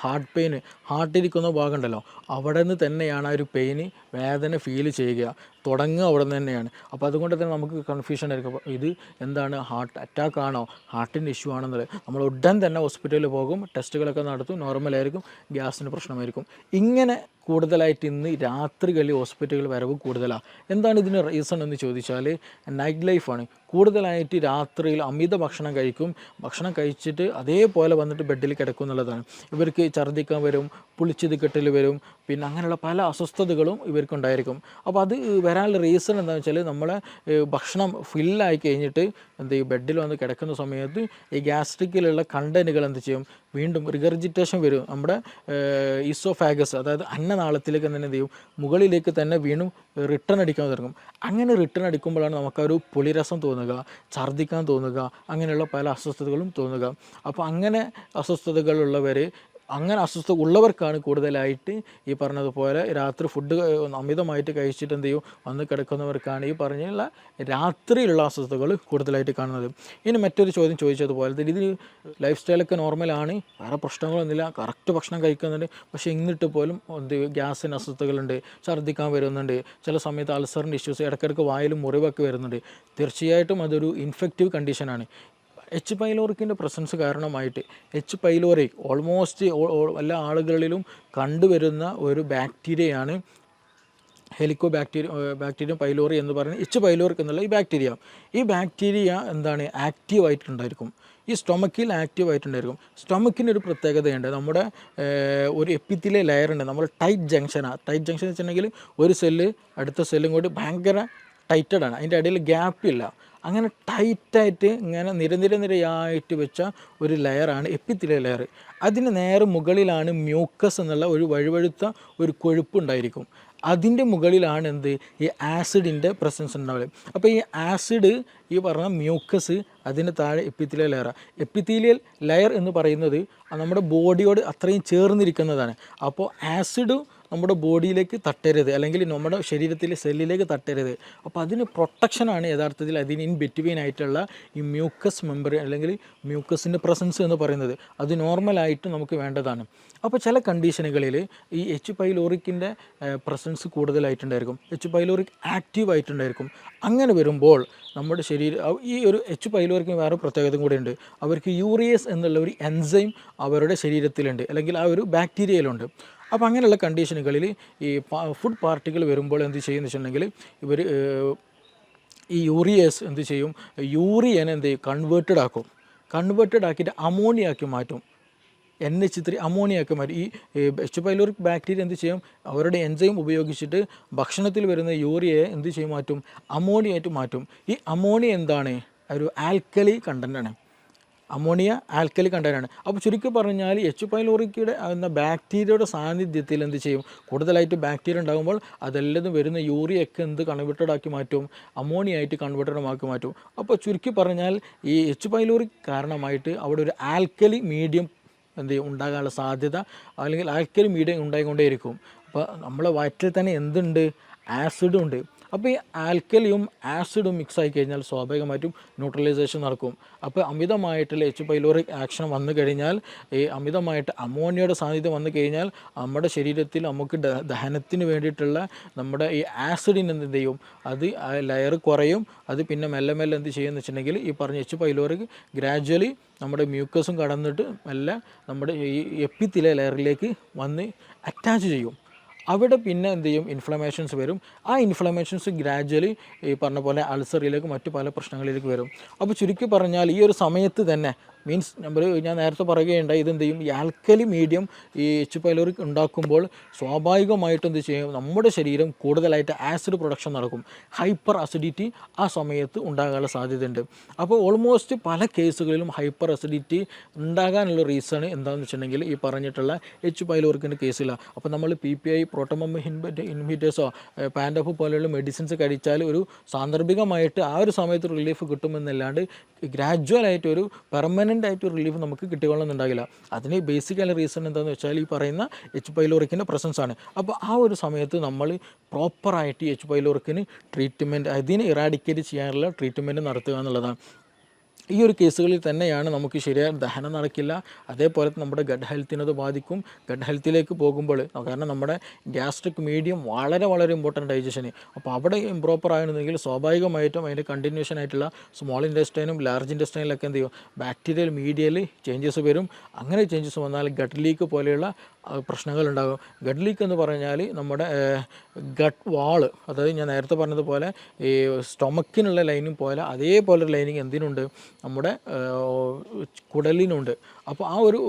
ഹാർട്ടിരിക്കുന്ന ഭാഗം ഉണ്ടല്ലോ, അവിടെ നിന്ന് തന്നെയാണ് ആ ഒരു പെയിന്, വേദന ഫീൽ ചെയ്യുക, തുടങ്ങുക അവിടെ നിന്ന് തന്നെയാണ്. അപ്പോൾ അതുകൊണ്ട് തന്നെ നമുക്ക് കൺഫ്യൂഷൻ ആയിരിക്കും, അപ്പോൾ ഇത് എന്താണ്, ഹാർട്ട് അറ്റാക്ക് ആണോ, ഹാർട്ടിൻ്റെ ഇഷ്യൂ ആണെന്നുള്ളത്. നമ്മൾ ഉടൻ തന്നെ ഹോസ്പിറ്റലിൽ പോകും, ടെസ്റ്റുകളൊക്കെ നടത്തും, നോർമലായിരിക്കും, ഗ്യാസിന് പ്രശ്നമായിരിക്കും. ഇങ്ങനെ കൂടുതലായിട്ട് ഇന്ന് രാത്രികളിൽ ഹോസ്പിറ്റലുകൾ വരവ് കൂടുതലാണ്. എന്താണ് ഇതിന് റീസൺ എന്ന് ചോദിച്ചാൽ നൈറ്റ് ലൈഫാണ്. കൂടുതലായിട്ട് രാത്രിയിൽ അമിത ഭക്ഷണം കഴിക്കും, ഭക്ഷണം കഴിച്ചിട്ട് അതേപോലെ വന്നിട്ട് ബെഡിൽ കിടക്കും എന്നുള്ളതാണ്. ഇവർക്ക് ഛർദ്ദിക്കാൻ വരും, പുളിച്ചത് കെട്ടൽ വരും, പിന്നെ അങ്ങനെയുള്ള പല അസ്വസ്ഥതകളും ഇവർക്കുണ്ടായിരിക്കും. അപ്പോൾ അത് വരാനുള്ള റീസൺ എന്താണെന്ന് വെച്ചാൽ നമ്മളെ ഭക്ഷണം ഫില്ലായി കഴിഞ്ഞിട്ട് എന്ത് ചെയ്യും, ബെഡിൽ വന്ന് കിടക്കുന്ന സമയത്ത് ഈ ഗ്യാസ്ട്രിക്കിലുള്ള കണ്ടൻറ്റുകൾ എന്ത് ചെയ്യും, വീണ്ടും റിഗർജിറ്റേഷൻ വരും. നമ്മുടെ ഈസോഫാഗസ്, അതായത് അന്നനാളത്തിലേക്ക് തന്നെ എന്ത് ചെയ്യും, മുകളിലേക്ക് തന്നെ വീണ്ടും റിട്ടേൺ അടിക്കാൻ തുടങ്ങും. അങ്ങനെ റിട്ടേൺ അടിക്കുമ്പോഴാണ് നമുക്കൊരു പുളിരസം തോന്നുക, ഛർദ്ദിക്കാൻ തോന്നുക, അങ്ങനെയുള്ള പല അസ്വസ്ഥതകളും തോന്നുക. അപ്പോൾ അങ്ങനെ അസ്വസ്ഥതകളുള്ളവർ അങ്ങനെ അസ്വസ്ഥത ഉള്ളവർക്കാണ് കൂടുതലായിട്ട് ഈ പറഞ്ഞതുപോലെ രാത്രി ഫുഡ് അമിതമായിട്ട് കഴിച്ചിട്ട് എന്ത് ചെയ്യും വന്ന് കിടക്കുന്നവർക്കാണ് ഈ പറഞ്ഞുള്ള രാത്രിയിലുള്ള അസ്വസ്ഥതകൾ കൂടുതലായിട്ട് കാണുന്നത്. ഇനി മറ്റൊരു ചോദ്യം ചോദിച്ചതുപോലെ തന്നെ ഇതിന് ലൈഫ് സ്റ്റൈലൊക്കെ നോർമലാണ്, വേറെ പ്രശ്നങ്ങളൊന്നുമില്ല, കറക്റ്റ് ഭക്ഷണം കഴിക്കുന്നുണ്ട്, പക്ഷേ എന്നിട്ട് പോലും എന്ത് ഗ്യാസിന് അസ്വസ്ഥതകളുണ്ട്, ഛർദ്ദിക്കാൻ വരുന്നുണ്ട്, ചില സമയത്ത് അൾസറിൻ്റെ ഇഷ്യൂസ്, ഇടയ്ക്കിടയ്ക്ക് വായിലും മുറിവൊക്കെ വരുന്നുണ്ട്. തീർച്ചയായിട്ടും അതൊരു ഇൻഫെക്റ്റീവ് കണ്ടീഷനാണ്. എച്ച് പൈലോറിക്കിൻ്റെ പ്രസൻസ് കാരണമായിട്ട് എച്ച് പൈലോറി ഓൾമോസ്റ്റ് എല്ലാ ആളുകളിലും കണ്ടുവരുന്ന ഒരു ബാക്ടീരിയയാണ് ബാക്ടീരിയം പൈലോറി എന്ന് പറയുന്നത്. എച്ച് പൈലോറിക് എന്നുള്ള ഈ ബാക്ടീരിയ എന്താണ് ആക്റ്റീവായിട്ടുണ്ടായിരിക്കും, ഈ സ്റ്റൊമക്കിൽ ആക്റ്റീവായിട്ടുണ്ടായിരിക്കും. സ്റ്റൊമക്കിനൊരു പ്രത്യേകതയുണ്ട്, നമ്മുടെ ഒരു എപ്പിത്തിലെ ലെയറുണ്ട്, നമ്മൾ ടൈറ്റ് ജംഗ്ഷൻ വെച്ചിട്ടുണ്ടെങ്കിൽ ഒരു സെല്ല് അടുത്ത സെല്ലും കൂടി ഭയങ്കര ടൈറ്റഡാണ്, അതിൻ്റെ ഇടയിൽ ഗ്യാപ്പില്ല. അങ്ങനെ ടൈറ്റായിട്ട് ഇങ്ങനെ നിരയായിട്ട് വെച്ച ഒരു ലെയറാണ് എപ്പിത്തിലെ ലെയർ. അതിന് നേരെ മുകളിലാണ് മ്യൂക്കസ് എന്നുള്ള ഒരു വഴുവഴുത്ത ഒരു കൊഴുപ്പുണ്ടായിരിക്കും. അതിൻ്റെ മുകളിലാണ് എന്ത് ഈ ആസിഡിൻ്റെ പ്രസൻസ് ഉണ്ടാവുക. അപ്പോൾ ഈ ആസിഡ് ഈ പറഞ്ഞ മ്യൂക്കസ് അതിന് താഴെ എപ്പിത്തീലിയൽ ലെയറാണ്. എപ്പിത്തീലിയൽ ലെയർ എന്ന് പറയുന്നത് നമ്മുടെ ബോഡിയോട് അത്രയും ചേർന്നിരിക്കുന്നതാണ്. അപ്പോൾ ആസിഡ് നമ്മുടെ ബോഡിയിലേക്ക് തട്ടരുത്, അല്ലെങ്കിൽ നമ്മുടെ ശരീരത്തിലെ സെല്ലിലേക്ക് തട്ടരുത്. അപ്പോൾ അതിന് പ്രൊട്ടക്ഷനാണ് യഥാർത്ഥത്തിൽ അതിന് ഇൻ ബിറ്റ്വീൻ ആയിട്ടുള്ള ഈ മ്യൂക്കസ് മെമ്പർ അല്ലെങ്കിൽ മ്യൂക്കസിൻ്റെ പ്രസൻസ് എന്ന് പറയുന്നത്. അത് നോർമലായിട്ട് നമുക്ക് വേണ്ടതാണ്. അപ്പോൾ ചില കണ്ടീഷനുകളിൽ ഈ എച്ച് പൈലോറിക്കിൻ്റെ പ്രസൻസ് കൂടുതലായിട്ടുണ്ടായിരിക്കും, എച്ച് പൈലോറിക് ആക്റ്റീവ് ആയിട്ടുണ്ടായിരിക്കും. അങ്ങനെ വരുമ്പോൾ നമ്മുടെ ഈ ഒരു എച്ച് പൈലോറിക്കിന് വേറെ പ്രത്യേകത കൂടെയുണ്ട്. അവർക്ക് യൂറിയസ് എന്നുള്ള ഒരു എൻസൈം അവരുടെ ശരീരത്തിലുണ്ട്, അല്ലെങ്കിൽ ആ ഒരു ബാക്ടീരിയയിലുണ്ട്. അപ്പോൾ അങ്ങനെയുള്ള കണ്ടീഷനുകളിൽ ഈ ഫുഡ് പാർട്ടികൾ വരുമ്പോൾ എന്ത് ചെയ്യുമെന്ന് വെച്ചിട്ടുണ്ടെങ്കിൽ ഇവർ ഈ യൂറിയസ് എന്ത് ചെയ്യും, യൂറിയനെ എന്ത് ചെയ്യും, കൺവേർട്ടഡ് ആക്കിയിട്ട് അമോണിയാക്കി മാറ്റും. NH3 അമോണിയാക്കി മാറ്റും. ഈ എച്ച് പൈലോറിക് ബാക്ടീരിയ എന്ത് ചെയ്യും, അവരുടെ എൻസൈം ഉപയോഗിച്ചിട്ട് ഭക്ഷണത്തിൽ വരുന്ന യൂറിയയെ എന്ത് ചെയ്യും, മാറ്റും, അമോണിയായിട്ട് മാറ്റും. ഈ അമോണിയ എന്താണ്, ഒരു ആൽക്കലി കണ്ടൻ്റാണ്, അമോണിയ ആൽക്കലി കണ്ടൻ്റാണ്. അപ്പോൾ ചുരുക്കി പറഞ്ഞാൽ എച്ച് പൈലോറിക്കയുടെ എന്ന ബാക്ടീരിയയുടെ സാന്നിധ്യത്തിൽ എന്ത് ചെയ്യും, കൂടുതലായിട്ട് ബാക്ടീരിയ ഉണ്ടാകുമ്പോൾ അതെല്ലാം വരുന്ന യൂറിയൊക്കെ എന്ത് കൺവേർട്ടഡ് ആക്കി മാറ്റും, അമോണിയ ആയിട്ട് കൺവേർട്ടഡ് ആക്കി മാറ്റും. അപ്പോൾ ചുരുക്കി പറഞ്ഞാൽ ഈ എച്ച് പൈലോറിക് കാരണമായിട്ട് അവിടെ ഒരു ആൽക്കലി മീഡിയം എന്ത് ചെയ്യും ഉണ്ടാകാനുള്ള സാധ്യത, അല്ലെങ്കിൽ ആൽക്കലി മീഡിയം ഉണ്ടായിക്കൊണ്ടേയിരിക്കും. അപ്പോൾ നമ്മളെ വയറ്റിൽ തന്നെ എന്തുണ്ട്, ആസിഡും ഉണ്ട്. അപ്പോൾ ഈ ആൽക്കലിയും ആസിഡും മിക്സ് ആയി കഴിഞ്ഞാൽ സ്വാഭാവികമായിട്ടും ന്യൂട്രലൈസേഷൻ നടക്കും. അപ്പോൾ അമിതമായിട്ടുള്ള എച്ച് പൈലോറിക് ആക്ഷൻ വന്നു കഴിഞ്ഞാൽ, ഈ അമിതമായിട്ട് അമോണിയയുടെ സാന്നിധ്യം വന്നു കഴിഞ്ഞാൽ നമ്മുടെ ശരീരത്തിൽ നമുക്ക് ദഹനത്തിന് വേണ്ടിയിട്ടുള്ള നമ്മുടെ ഈ ആസിഡിന് എന്ത് ചെയ്യും, അത് ലെയർ കുറയും. അത് പിന്നെ മെല്ലെ എന്ത് ചെയ്യുമെന്ന് വെച്ചിട്ടുണ്ടെങ്കിൽ ഈ പറഞ്ഞ എച്ച് പൈലോറിക് ഗ്രാജ്വലി നമ്മുടെ മ്യൂക്കസും കടന്നിട്ട് മെല്ലെ നമ്മുടെ ഈ എപ്പിത്തിലെ ലെയറിലേക്ക് വന്ന് അറ്റാച്ച് ചെയ്യും. അവിടെ പിന്നെ എന്ത് ചെയ്യും, ഇൻഫ്ലമേഷൻസ് വരും. ആ ഇൻഫ്ലമേഷൻസ് ഗ്രാജ്വലി ഈ പറഞ്ഞ പോലെ അൾസറിലേക്ക് മറ്റു പല പ്രശ്നങ്ങളിലേക്ക് വരും. അപ്പോൾ ചുരുക്കി പറഞ്ഞാൽ ഈ ഒരു സമയത്ത് തന്നെ മീൻസ് ഞാൻ നേരത്തെ പറയുകയുണ്ടായി, ഇതെന്ത് ചെയ്യും, ഈ ആൽക്കലി മീഡിയം ഈ എച്ച് പൈലോറിക് ഉണ്ടാക്കുമ്പോൾ സ്വാഭാവികമായിട്ടും എന്ത് ചെയ്യും, നമ്മുടെ ശരീരം കൂടുതലായിട്ട് ആസിഡ് പ്രൊഡക്ഷൻ നടക്കും. ഹൈപ്പർ അസിഡിറ്റി ആ സമയത്ത് ഉണ്ടാകാനുള്ള സാധ്യതയുണ്ട്. അപ്പോൾ ഓൾമോസ്റ്റ് പല കേസുകളിലും ഹൈപ്പർ അസിഡിറ്റി ഉണ്ടാകാനുള്ള റീസൺ എന്താണെന്ന് വെച്ചിട്ടുണ്ടെങ്കിൽ ഈ പറഞ്ഞിട്ടുള്ള എച്ച് പൈലോറിക്കിൻ്റെ കേസില്ല. അപ്പോൾ നമ്മൾ PPI പ്രോട്ടോമം ഇൻഹിബിറ്റേഴ്സോ പാൻഡോഫ് പോലെയുള്ള മെഡിസിൻസ് കഴിച്ചാൽ ഒരു സാന്ദർഭികമായിട്ട് ആ ഒരു സമയത്ത് റിലീഫ് കിട്ടുമെന്നല്ലാണ്ട് ഗ്രാജ്വലായിട്ട് ഒരു പെർമനൻ്റ് ആയിട്ട് റിലീഫ് നമുക്ക് കിട്ടിക്കൊള്ളുന്നുണ്ടാകില്ല. അതിന് ബേസിക്കലി റീസൺ എന്താണെന്ന് വെച്ചാൽ ഈ പറയുന്ന എച്ച് പൈലോറിക്കിൻ്റെ പ്രസൻസ് ആണ്. അപ്പോൾ ആ ഒരു സമയത്ത് നമ്മൾ പ്രോപ്പറായിട്ട് എച്ച് പൈലോറിക്കിന് ട്രീറ്റ്മെൻറ്റ്, അതിനെ ഇറാഡിക്കേറ്റ് ചെയ്യാനുള്ള ട്രീറ്റ്മെൻറ്റ് നടത്തുക എന്നുള്ളതാണ്. ഈ ഒരു കേസുകളിൽ തന്നെയാണ് നമുക്ക് ശരിയായ ദഹനം നടക്കില്ല, അതേപോലെ നമ്മുടെ ഗഡ് ഹെൽത്തിനത് ബാധിക്കും. ഗഡ് ഹെൽത്തിലേക്ക് പോകുമ്പോൾ, കാരണം നമ്മുടെ ഗ്യാസ്ട്രിക് മീഡിയം വളരെ ഇമ്പോർട്ടൻ്റ് ഡൈജഷന്. അപ്പോൾ അവിടെ ഇംപ്രോപ്പർ ആയിരുന്നെങ്കിൽ സ്വാഭാവികമായിട്ടും അതിൻ്റെ കണ്ടിന്യൂഷൻ ആയിട്ടുള്ള സ്മോൾ ഇൻറ്റെസ്റ്റൈനും ലാർജ് ഇൻറ്റെസ്റ്റൈനിലൊക്കെ എന്ത് ചെയ്യും, ബാക്ടീരിയൽ മീഡിയയിൽ ചേഞ്ചസ് വരും. അങ്ങനെ ചേഞ്ചസ് വന്നാൽ ഗട്ട് ലീക്ക് പോലെയുള്ള പ്രശ്നങ്ങളുണ്ടാകും. ഗട്ട് ലീക്ക് എന്ന് പറഞ്ഞാൽ നമ്മുടെ ഗട്ട് വാള്, അതായത് ഞാൻ നേരത്തെ പറഞ്ഞതുപോലെ ഈ സ്റ്റൊമക്കിനുള്ള ലൈനിങ് പോലെ അതേപോലെ ഒരു ലൈനിങ് എന്തിനുണ്ട്, നമ്മുടെ കുടലിനുണ്ട്. അപ്പോൾ ആ ഒരു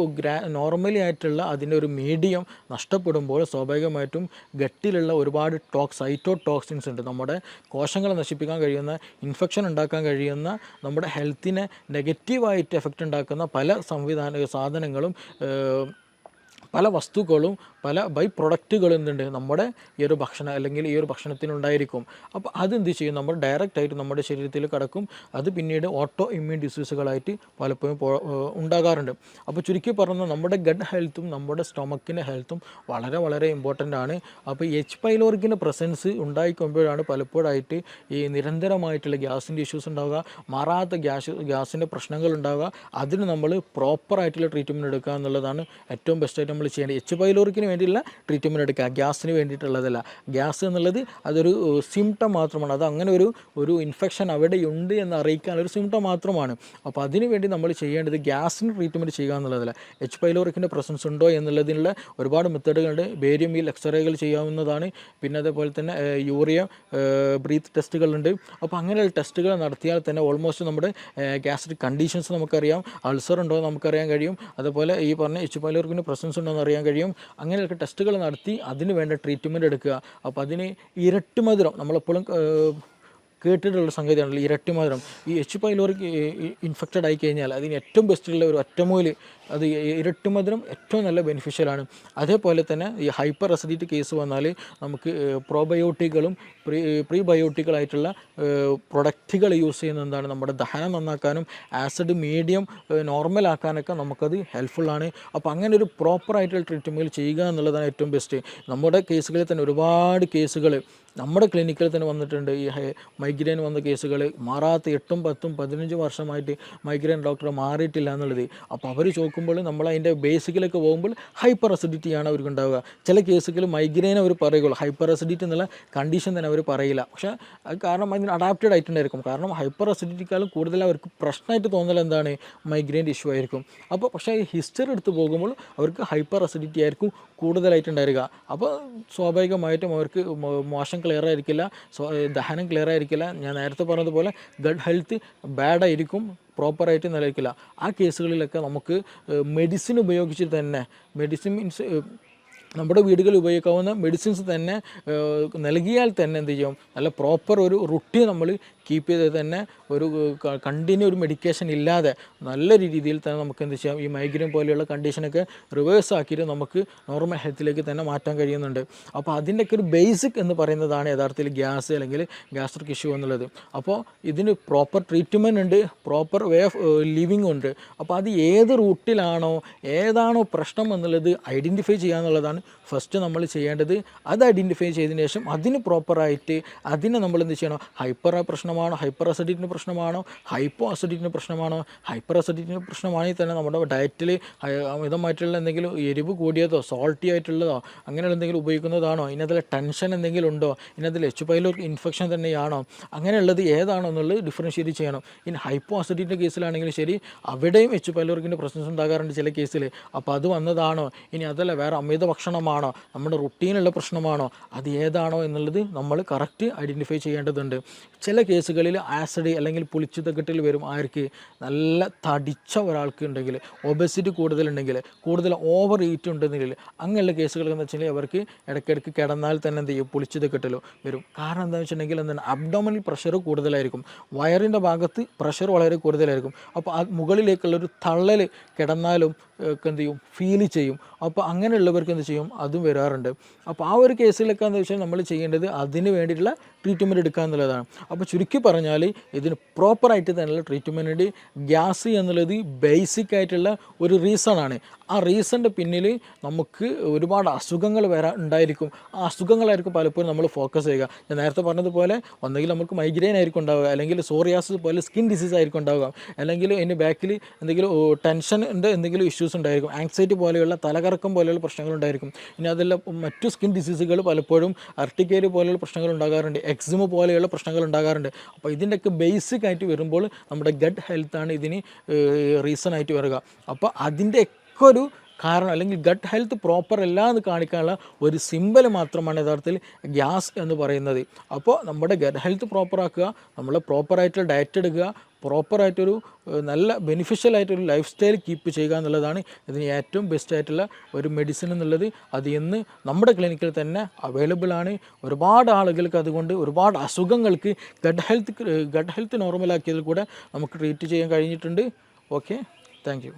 നോർമലി ആയിട്ടുള്ള അതിൻ്റെ ഒരു മീഡിയം നഷ്ടപ്പെടുമ്പോൾ സ്വാഭാവികമായിട്ടും ഗട്ടിലുള്ള ഒരുപാട് സൈറ്റോടോക്സിൻസ് ഉണ്ട്, നമ്മുടെ കോശങ്ങളെ നശിപ്പിക്കാൻ കഴിയുന്ന, ഇൻഫെക്ഷൻ ഉണ്ടാക്കാൻ കഴിയുന്ന, നമ്മുടെ ഹെൽത്തിനെ നെഗറ്റീവായിട്ട് എഫക്റ്റ് ഉണ്ടാക്കുന്ന പല സാധനങ്ങളും പല വസ്തുക്കളും പല ബൈ പ്രൊഡക്റ്റുകൾ എന്തുണ്ട് നമ്മുടെ ഈ ഒരു ഭക്ഷണം അല്ലെങ്കിൽ ഈ ഒരു ഭക്ഷണത്തിനുണ്ടായിരിക്കും. അപ്പോൾ അതെന്ത് ചെയ്യും, നമ്മൾ ഡയറക്റ്റായിട്ട് നമ്മുടെ ശരീരത്തിൽ കടക്കും. അത് പിന്നീട് ഓട്ടോ ഇമ്മ്യൂൺ ഡിസീസുകളായിട്ട് പലപ്പോഴും ഉണ്ടാകാറുണ്ട്. അപ്പോൾ ചുരുക്കി പറഞ്ഞാൽ നമ്മുടെ ഗട്ട് ഹെൽത്തും നമ്മുടെ സ്റ്റൊമക്കിൻ്റെ ഹെൽത്തും വളരെ വളരെ ഇമ്പോർട്ടൻ്റ് ആണ്. അപ്പോൾ എച്ച് പൈലോറിക്കിൻ്റെ പ്രസൻസ് ഉണ്ടായിക്കൊമ്പോഴാണ് പലപ്പോഴായിട്ട് ഈ നിരന്തരമായിട്ടുള്ള ഗ്യാസിൻ്റെ ഇഷ്യൂസ് ഉണ്ടാവുക, മാറാത്ത ഗ്യാസിൻ്റെ പ്രശ്നങ്ങൾ ഉണ്ടാവുക. അതിന് നമ്മൾ പ്രോപ്പറായിട്ടുള്ള ട്രീറ്റ്മെൻറ്റ് എടുക്കുക എന്നുള്ളതാണ് ഏറ്റവും ബെസ്റ്റായിട്ട് നമ്മൾ ചെയ്യേണ്ടത്. എച്ച് പൈലോറിക്കിന് വേണ്ടിയുള്ള ട്രീറ്റ്മെൻറ്റ് എടുക്കുക, ഗ്യാസിന് വേണ്ടിയിട്ടുള്ളതല്ല. ഗ്യാസ് എന്നുള്ളത് അതൊരു സിംറ്റം മാത്രമാണ്. അത് അങ്ങനെ ഒരു ഇൻഫെക്ഷൻ അവിടെയുണ്ട് എന്ന് അറിയിക്കാനൊരു സിംറ്റം മാത്രമാണ്. അപ്പോൾ അതിന് വേണ്ടി നമ്മൾ ചെയ്യേണ്ടത് ഗ്യാസിന് ട്രീറ്റ്മെൻറ്റ് ചെയ്യുക എന്നുള്ളതല്ല. എച്ച് പൈലോറിക്കിൻ്റെ പ്രസൻസ് ഉണ്ടോ എന്നുള്ളതിനുള്ള ഒരുപാട് മെത്തേഡുകളുണ്ട്. ബേരിയം വീൽ എക്സ്റേകൾ ചെയ്യാവുന്നതാണ്. പിന്നെ അതേപോലെ തന്നെ യൂറിയ ബ്രീത്ത് ടെസ്റ്റുകളുണ്ട്. അപ്പോൾ അങ്ങനെയുള്ള ടെസ്റ്റുകൾ നടത്തിയാൽ തന്നെ ഓൾമോസ്റ്റ് നമ്മുടെ ഗ്യാസ്ട്രിക് കണ്ടീഷൻസ് നമുക്കറിയാം, അൾസർ ഉണ്ടോ എന്ന് നമുക്കറിയാൻ കഴിയും. അതുപോലെ ഈ പറഞ്ഞ എച്ച് പൈലോറിക്കിൻ്റെ പ്രസൻസ് ഉണ്ടോ എന്ന് അറിയാൻ കഴിയും. അങ്ങനെയൊക്കെ ടെസ്റ്റുകൾ നടത്തി അതിന് വേണ്ട ട്രീറ്റ്മെൻറ്റ് എടുക്കുക. അപ്പോൾ അതിന് ഇരട്ടി മധുരം നമ്മളെപ്പോഴും കേട്ടിട്ടുള്ള സംഗതിയാണല്ലോ ഇരട്ടി മധുരം. ഈ എച്ച് പൈലോറിക് ഇൻഫെക്റ്റഡ് ആയി കഴിഞ്ഞാൽ അതിന് ഏറ്റവും ബെസ്റ്റുള്ള ഒരു ഒറ്റമൂല് അത് ഇരട്ടി മധുരം ഏറ്റവും നല്ല ബെനിഫിഷ്യലാണ്. അതേപോലെ തന്നെ ഈ ഹൈപ്പർ അസിഡിറ്റി കേസ് വന്നാൽ നമുക്ക് പ്രോബയോട്ടിക്കുകളും പ്രീബയോട്ടിക്കുകളായിട്ടുള്ള പ്രൊഡക്റ്റുകൾ യൂസ് ചെയ്യുന്നത് എന്താണ്, നമ്മുടെ ദഹനം നന്നാക്കാനും ആസിഡ് മീഡിയം നോർമലാക്കാനൊക്കെ നമുക്കത് ഹെൽപ്ഫുള്ളാണ്. അപ്പോൾ അങ്ങനെ ഒരു പ്രോപ്പറായിട്ടുള്ള ട്രീറ്റ്മെൻറ്റ് ചെയ്യുക എന്നുള്ളതാണ് ഏറ്റവും ബെസ്റ്റ്. നമ്മുടെ കേസുകളിൽ തന്നെ ഒരുപാട് കേസുകൾ നമ്മുടെ ക്ലിനിക്കിൽ തന്നെ വന്നിട്ടുണ്ട്. ഈ മൈഗ്രെയിൻ വന്ന കേസുകൾ മാറാത്ത 8, 10, 15 വർഷമായിട്ട് മൈഗ്രെയിൻ ഡോക്ടർ മാറിയിട്ടില്ല എന്നുള്ളത്. അപ്പോൾ അവർ ചോദിക്കുമ്പോൾ നമ്മൾ അതിൻ്റെ ബേസിക്കിലേക്ക് പോകുമ്പോൾ ഹൈപ്പർ അസിഡിറ്റിയാണ് അവർക്ക് ഉണ്ടാവുക. ചില കേസുകൾ മൈഗ്രെയിൻ അവർ പറയുള്ളൂ, ഹൈപ്പർ അസിഡിറ്റി എന്നുള്ള കണ്ടീഷൻ തന്നെ അവർ പറയില്ല. പക്ഷേ അത് കാരണം അതിന് അഡാപ്റ്റഡ് ആയിട്ടുണ്ടായിരിക്കും. കാരണം ഹൈപ്പർ അസിഡിറ്റിക്കാളും കൂടുതൽ അവർക്ക് പ്രശ്നമായിട്ട് തോന്നൽ എന്താണ്, മൈഗ്രെയിൻ്റെ ഇഷ്യൂ ആയിരിക്കും. അപ്പോൾ പക്ഷേ ഈ ഹിസ്റ്ററി എടുത്ത് പോകുമ്പോൾ അവർക്ക് ഹൈപ്പർ അസിഡിറ്റി ആയിരിക്കും കൂടുതലായിട്ടുണ്ടായിരിക. അപ്പോൾ സ്വാഭാവികമായിട്ടും അവർക്ക് മോശം ക്ലിയർ ആയിരിക്കില്ല, ദഹനം ക്ലിയർ ആയിരിക്കില്ല. ഞാൻ നേരത്തെ പറഞ്ഞതുപോലെ ഗട്ട് ഹെൽത്ത് ബാഡായിരിക്കും, പ്രോപ്പറായിട്ട് നിലനിൽക്കില്ല. ആ കേസുകളിലൊക്കെ നമുക്ക് മെഡിസിൻ ഉപയോഗിച്ചിട്ട് തന്നെ, മെഡിസിൻ മീൻസ് നമ്മുടെ വീടുകളിൽ ഉപയോഗിക്കാവുന്ന മെഡിസിൻസ് തന്നെ നൽകിയാൽ തന്നെ എന്ത് ചെയ്യും, നല്ല പ്രോപ്പർ ഒരു റുട്ടീൻ നമ്മൾ കീപ്പ് ചെയ്ത് തന്നെ ഒരു കണ്ടിന്യൂ ഒരു മെഡിക്കേഷൻ ഇല്ലാതെ നല്ല രീതിയിൽ തന്നെ നമുക്ക് എന്ത് ചെയ്യാം, ഈ മൈഗ്രെയിൻ പോലെയുള്ള കണ്ടീഷനൊക്കെ റിവേഴ്സ് ആക്കിയിട്ട് നമുക്ക് നോർമൽ ഹെൽത്തിലേക്ക് തന്നെ മാറ്റാൻ കഴിയുന്നുണ്ട്. അപ്പോൾ അതിൻ്റെയൊക്കെ ഒരു ബേസിക് എന്ന് പറയുന്നതാണ് യഥാർത്ഥത്തിൽ ഗ്യാസ് അല്ലെങ്കിൽ ഗ്യാസ്ട്രിക് ഇഷ്യൂ എന്നുള്ളത്. അപ്പോൾ ഇതിന് പ്രോപ്പർ ട്രീറ്റ്മെൻറ്റ് ഉണ്ട്, പ്രോപ്പർ വേ ഓഫ് ലിവിങ് ഉണ്ട്. അപ്പോൾ അത് ഏത് റൂട്ടിലാണോ ഏതാണോ പ്രശ്നം എന്നുള്ളത് ഐഡൻറ്റിഫൈ ചെയ്യുക എന്നുള്ളതാണ് ഫസ്റ്റ് നമ്മൾ ചെയ്യേണ്ടത്. അത് ഐഡൻറ്റിഫൈ ചെയ്തതിന് ശേഷം അതിന് പ്രോപ്പറായിട്ട് അതിനെ നമ്മൾ എന്ത് ചെയ്യണം, ഹൈപ്പർ പ്രശ്നമാണോ, ഹൈപ്പർ അസിഡിറ്റിൻ്റെ പ്രശ്നമാണോ, ഹൈപ്പോ അസിഡിറ്റിൻ്റെ പ്രശ്നമാണോ. ഹൈപ്പർ അസിഡിറ്റിൻ്റെ പ്രശ്നമാണെങ്കിൽ തന്നെ നമ്മുടെ ഡയറ്റിൽ അമിതമായിട്ടുള്ള എന്തെങ്കിലും എരിവ് കൂടിയതോ സോൾട്ടി ആയിട്ടുള്ളതോ അങ്ങനെയുള്ള എന്തെങ്കിലും ഉപയോഗിക്കുന്നതാണോ, ഇതിനകത്തിൽ ടെൻഷൻ എന്തെങ്കിലും ഉണ്ടോ, ഇതിനകത്തിൽ എച്ച് പൈലോറിക് ഇൻഫെക്ഷൻ തന്നെയാണോ, അങ്ങനെയുള്ളത് ഏതാണോ എന്നുള്ളത് ഡിഫറൻഷ്യേറ്റ് ചെയ്യണം. ഇനി ഹൈപ്പോ അസിഡിറ്റിൻ്റെ കേസിലാണെങ്കിലും ശരി, അവിടെയും എച്ച് പൈലോറിക്കിൻ്റെ പ്രശ്നം ഉണ്ടാകാറുണ്ട് ചില കേസിൽ. അപ്പോൾ അത് വന്നതാണോ, ഇനി അതല്ല വേറെ അമിത ഭക്ഷണമാണോ, നമ്മുടെ റുട്ടീനുള്ള പ്രശ്നമാണോ, അത് ഏതാണോ എന്നുള്ളത് നമ്മൾ കറക്റ്റ് ഐഡൻറ്റിഫൈ ചെയ്യേണ്ടതുണ്ട്. ചില കേസുകളിൽ ആസിഡ് അല്ലെങ്കിൽ പുളിച്ചുതക്കെട്ടിൽ വരും. ആർക്ക്, നല്ല തടിച്ച ഒരാൾക്ക് ഉണ്ടെങ്കിൽ, ഒബസിറ്റി കൂടുതലുണ്ടെങ്കിൽ, കൂടുതൽ ഓവർ ഈറ്റ് ഉണ്ടെങ്കിൽ, അങ്ങനെയുള്ള കേസുകൾ എന്ന് വെച്ചിട്ടുണ്ടെങ്കിൽ അവർക്ക് ഇടയ്ക്കിടയ്ക്ക് കിടന്നാൽ തന്നെ എന്ത് ചെയ്യും, പുളിച്ചുതക്കെട്ടിൽ വരും. കാരണം എന്താണെന്ന് വെച്ചിട്ടുണ്ടെങ്കിൽ എന്താണ്, അബ്ഡോമിനൽ പ്രഷർ കൂടുതലായിരിക്കും, വയറിൻ്റെ ഭാഗത്ത് പ്രഷർ വളരെ കൂടുതലായിരിക്കും. അപ്പോൾ ആ മുകളിലേക്കുള്ളൊരു തള്ളൽ കിടന്നാലും ഒക്കെ എന്ത് ചെയ്യും, ഫീൽ ചെയ്യും. അപ്പോൾ അങ്ങനെയുള്ളവർക്ക് എന്ത് ചെയ്യും, അതും വരാറുണ്ട്. അപ്പോൾ ആ ഒരു കേസിലൊക്കെ എന്താ വെച്ചാൽ നമ്മൾ ചെയ്യേണ്ടത് അതിന് വേണ്ടിയിട്ടുള്ള ട്രീറ്റ്മെൻറ്റ് എടുക്കുക എന്നുള്ളതാണ്. അപ്പോൾ ചുരുക്കി പറഞ്ഞാൽ ഇതിന് പ്രോപ്പറായിട്ട് തന്നെയുള്ള ട്രീറ്റ്മെൻറ്റ്. ഗ്യാസ് എന്നുള്ളത് ബേസിക് ആയിട്ടുള്ള ഒരു റീസണാണ്. ആ റീസണിൻ്റെ പിന്നിൽ നമുക്ക് ഒരുപാട് അസുഖങ്ങൾ ഉണ്ടായിരിക്കും. ആ അസുഖങ്ങളായിരിക്കും പലപ്പോഴും നമ്മൾ ഫോക്കസ് ചെയ്യുക. ഞാൻ നേരത്തെ പറഞ്ഞതുപോലെ ഒന്നെങ്കിൽ നമുക്ക് മൈഗ്രെയിൻ ആയിരിക്കും ഉണ്ടാവുക, അല്ലെങ്കിൽ സോറിയാസിസ് പോലെ സ്കിൻ ഡിസീസ് ആയിരിക്കും ഉണ്ടാവുക, അല്ലെങ്കിൽ അതിൻ്റെ ബാക്കിൽ എന്തെങ്കിലും ടെൻഷൻ്റെ എന്തെങ്കിലും ഇഷ്യൂസ് ഉണ്ടായിരിക്കും, ആങ്സൈറ്റി പോലെയുള്ള തലകറക്കം പോലെയുള്ള പ്രശ്നങ്ങൾ ഉണ്ടായിരിക്കും. ഇനി അതെല്ലാം മറ്റു സ്കിൻ ഡിസീസുകൾ പലപ്പോഴും അർട്ടിക്കേരി പോലെയുള്ള പ്രശ്നങ്ങൾ ഉണ്ടാകാറുണ്ട്, എക്സിമ പോലെയുള്ള പ്രശ്നങ്ങൾ ഉണ്ടാകാറുണ്ട്. അപ്പോൾ ഇതിൻ്റെയൊക്കെ ബേസിക് ആയിട്ട് വരുമ്പോൾ നമ്മുടെ ഗട്ട് ഹെൽത്താണ് ഇതിന് റീസൺ ആയിട്ട് വരിക. അപ്പോൾ അതിൻ്റെ ഒരു കാരണം അല്ലെങ്കിൽ ഗട്ട് ഹെൽത്ത് പ്രോപ്പർ അല്ല എന്ന് കാണിക്കാനുള്ള ഒരു സിമ്പൽ മാത്രമാണ് യഥാർത്ഥത്തിൽ ഗ്യാസ് എന്ന് പറയുന്നത്. അപ്പോൾ നമ്മുടെ ഗട്ട് ഹെൽത്ത് പ്രോപ്പറാക്കുക, നമ്മൾ പ്രോപ്പറായിട്ടുള്ള ഡയറ്റ് എടുക്കുക, പ്രോപ്പറായിട്ടൊരു നല്ല ബെനിഫിഷ്യൽ ആയിട്ടൊരു ലൈഫ് സ്റ്റൈൽ കീപ്പ് ചെയ്യുക എന്നുള്ളതാണ് ഇതിന് ഏറ്റവും ബെസ്റ്റ് ആയിട്ടുള്ള ഒരു മെഡിസിൻ എന്നുള്ളത്. അത് ഇന്ന് നമ്മുടെ ക്ലിനിക്കിൽ തന്നെ അവൈലബിൾ ആണ്. ഒരുപാട് ആളുകൾക്ക് അതുകൊണ്ട് ഒരുപാട് അസുഖങ്ങൾക്ക് ഗട്ട് ഹെൽത്ത് നോർമലാക്കിയതിൽ കൂടെ നമുക്ക് ട്രീറ്റ് ചെയ്യാൻ കഴിഞ്ഞിട്ടുണ്ട്. Okay, thank you.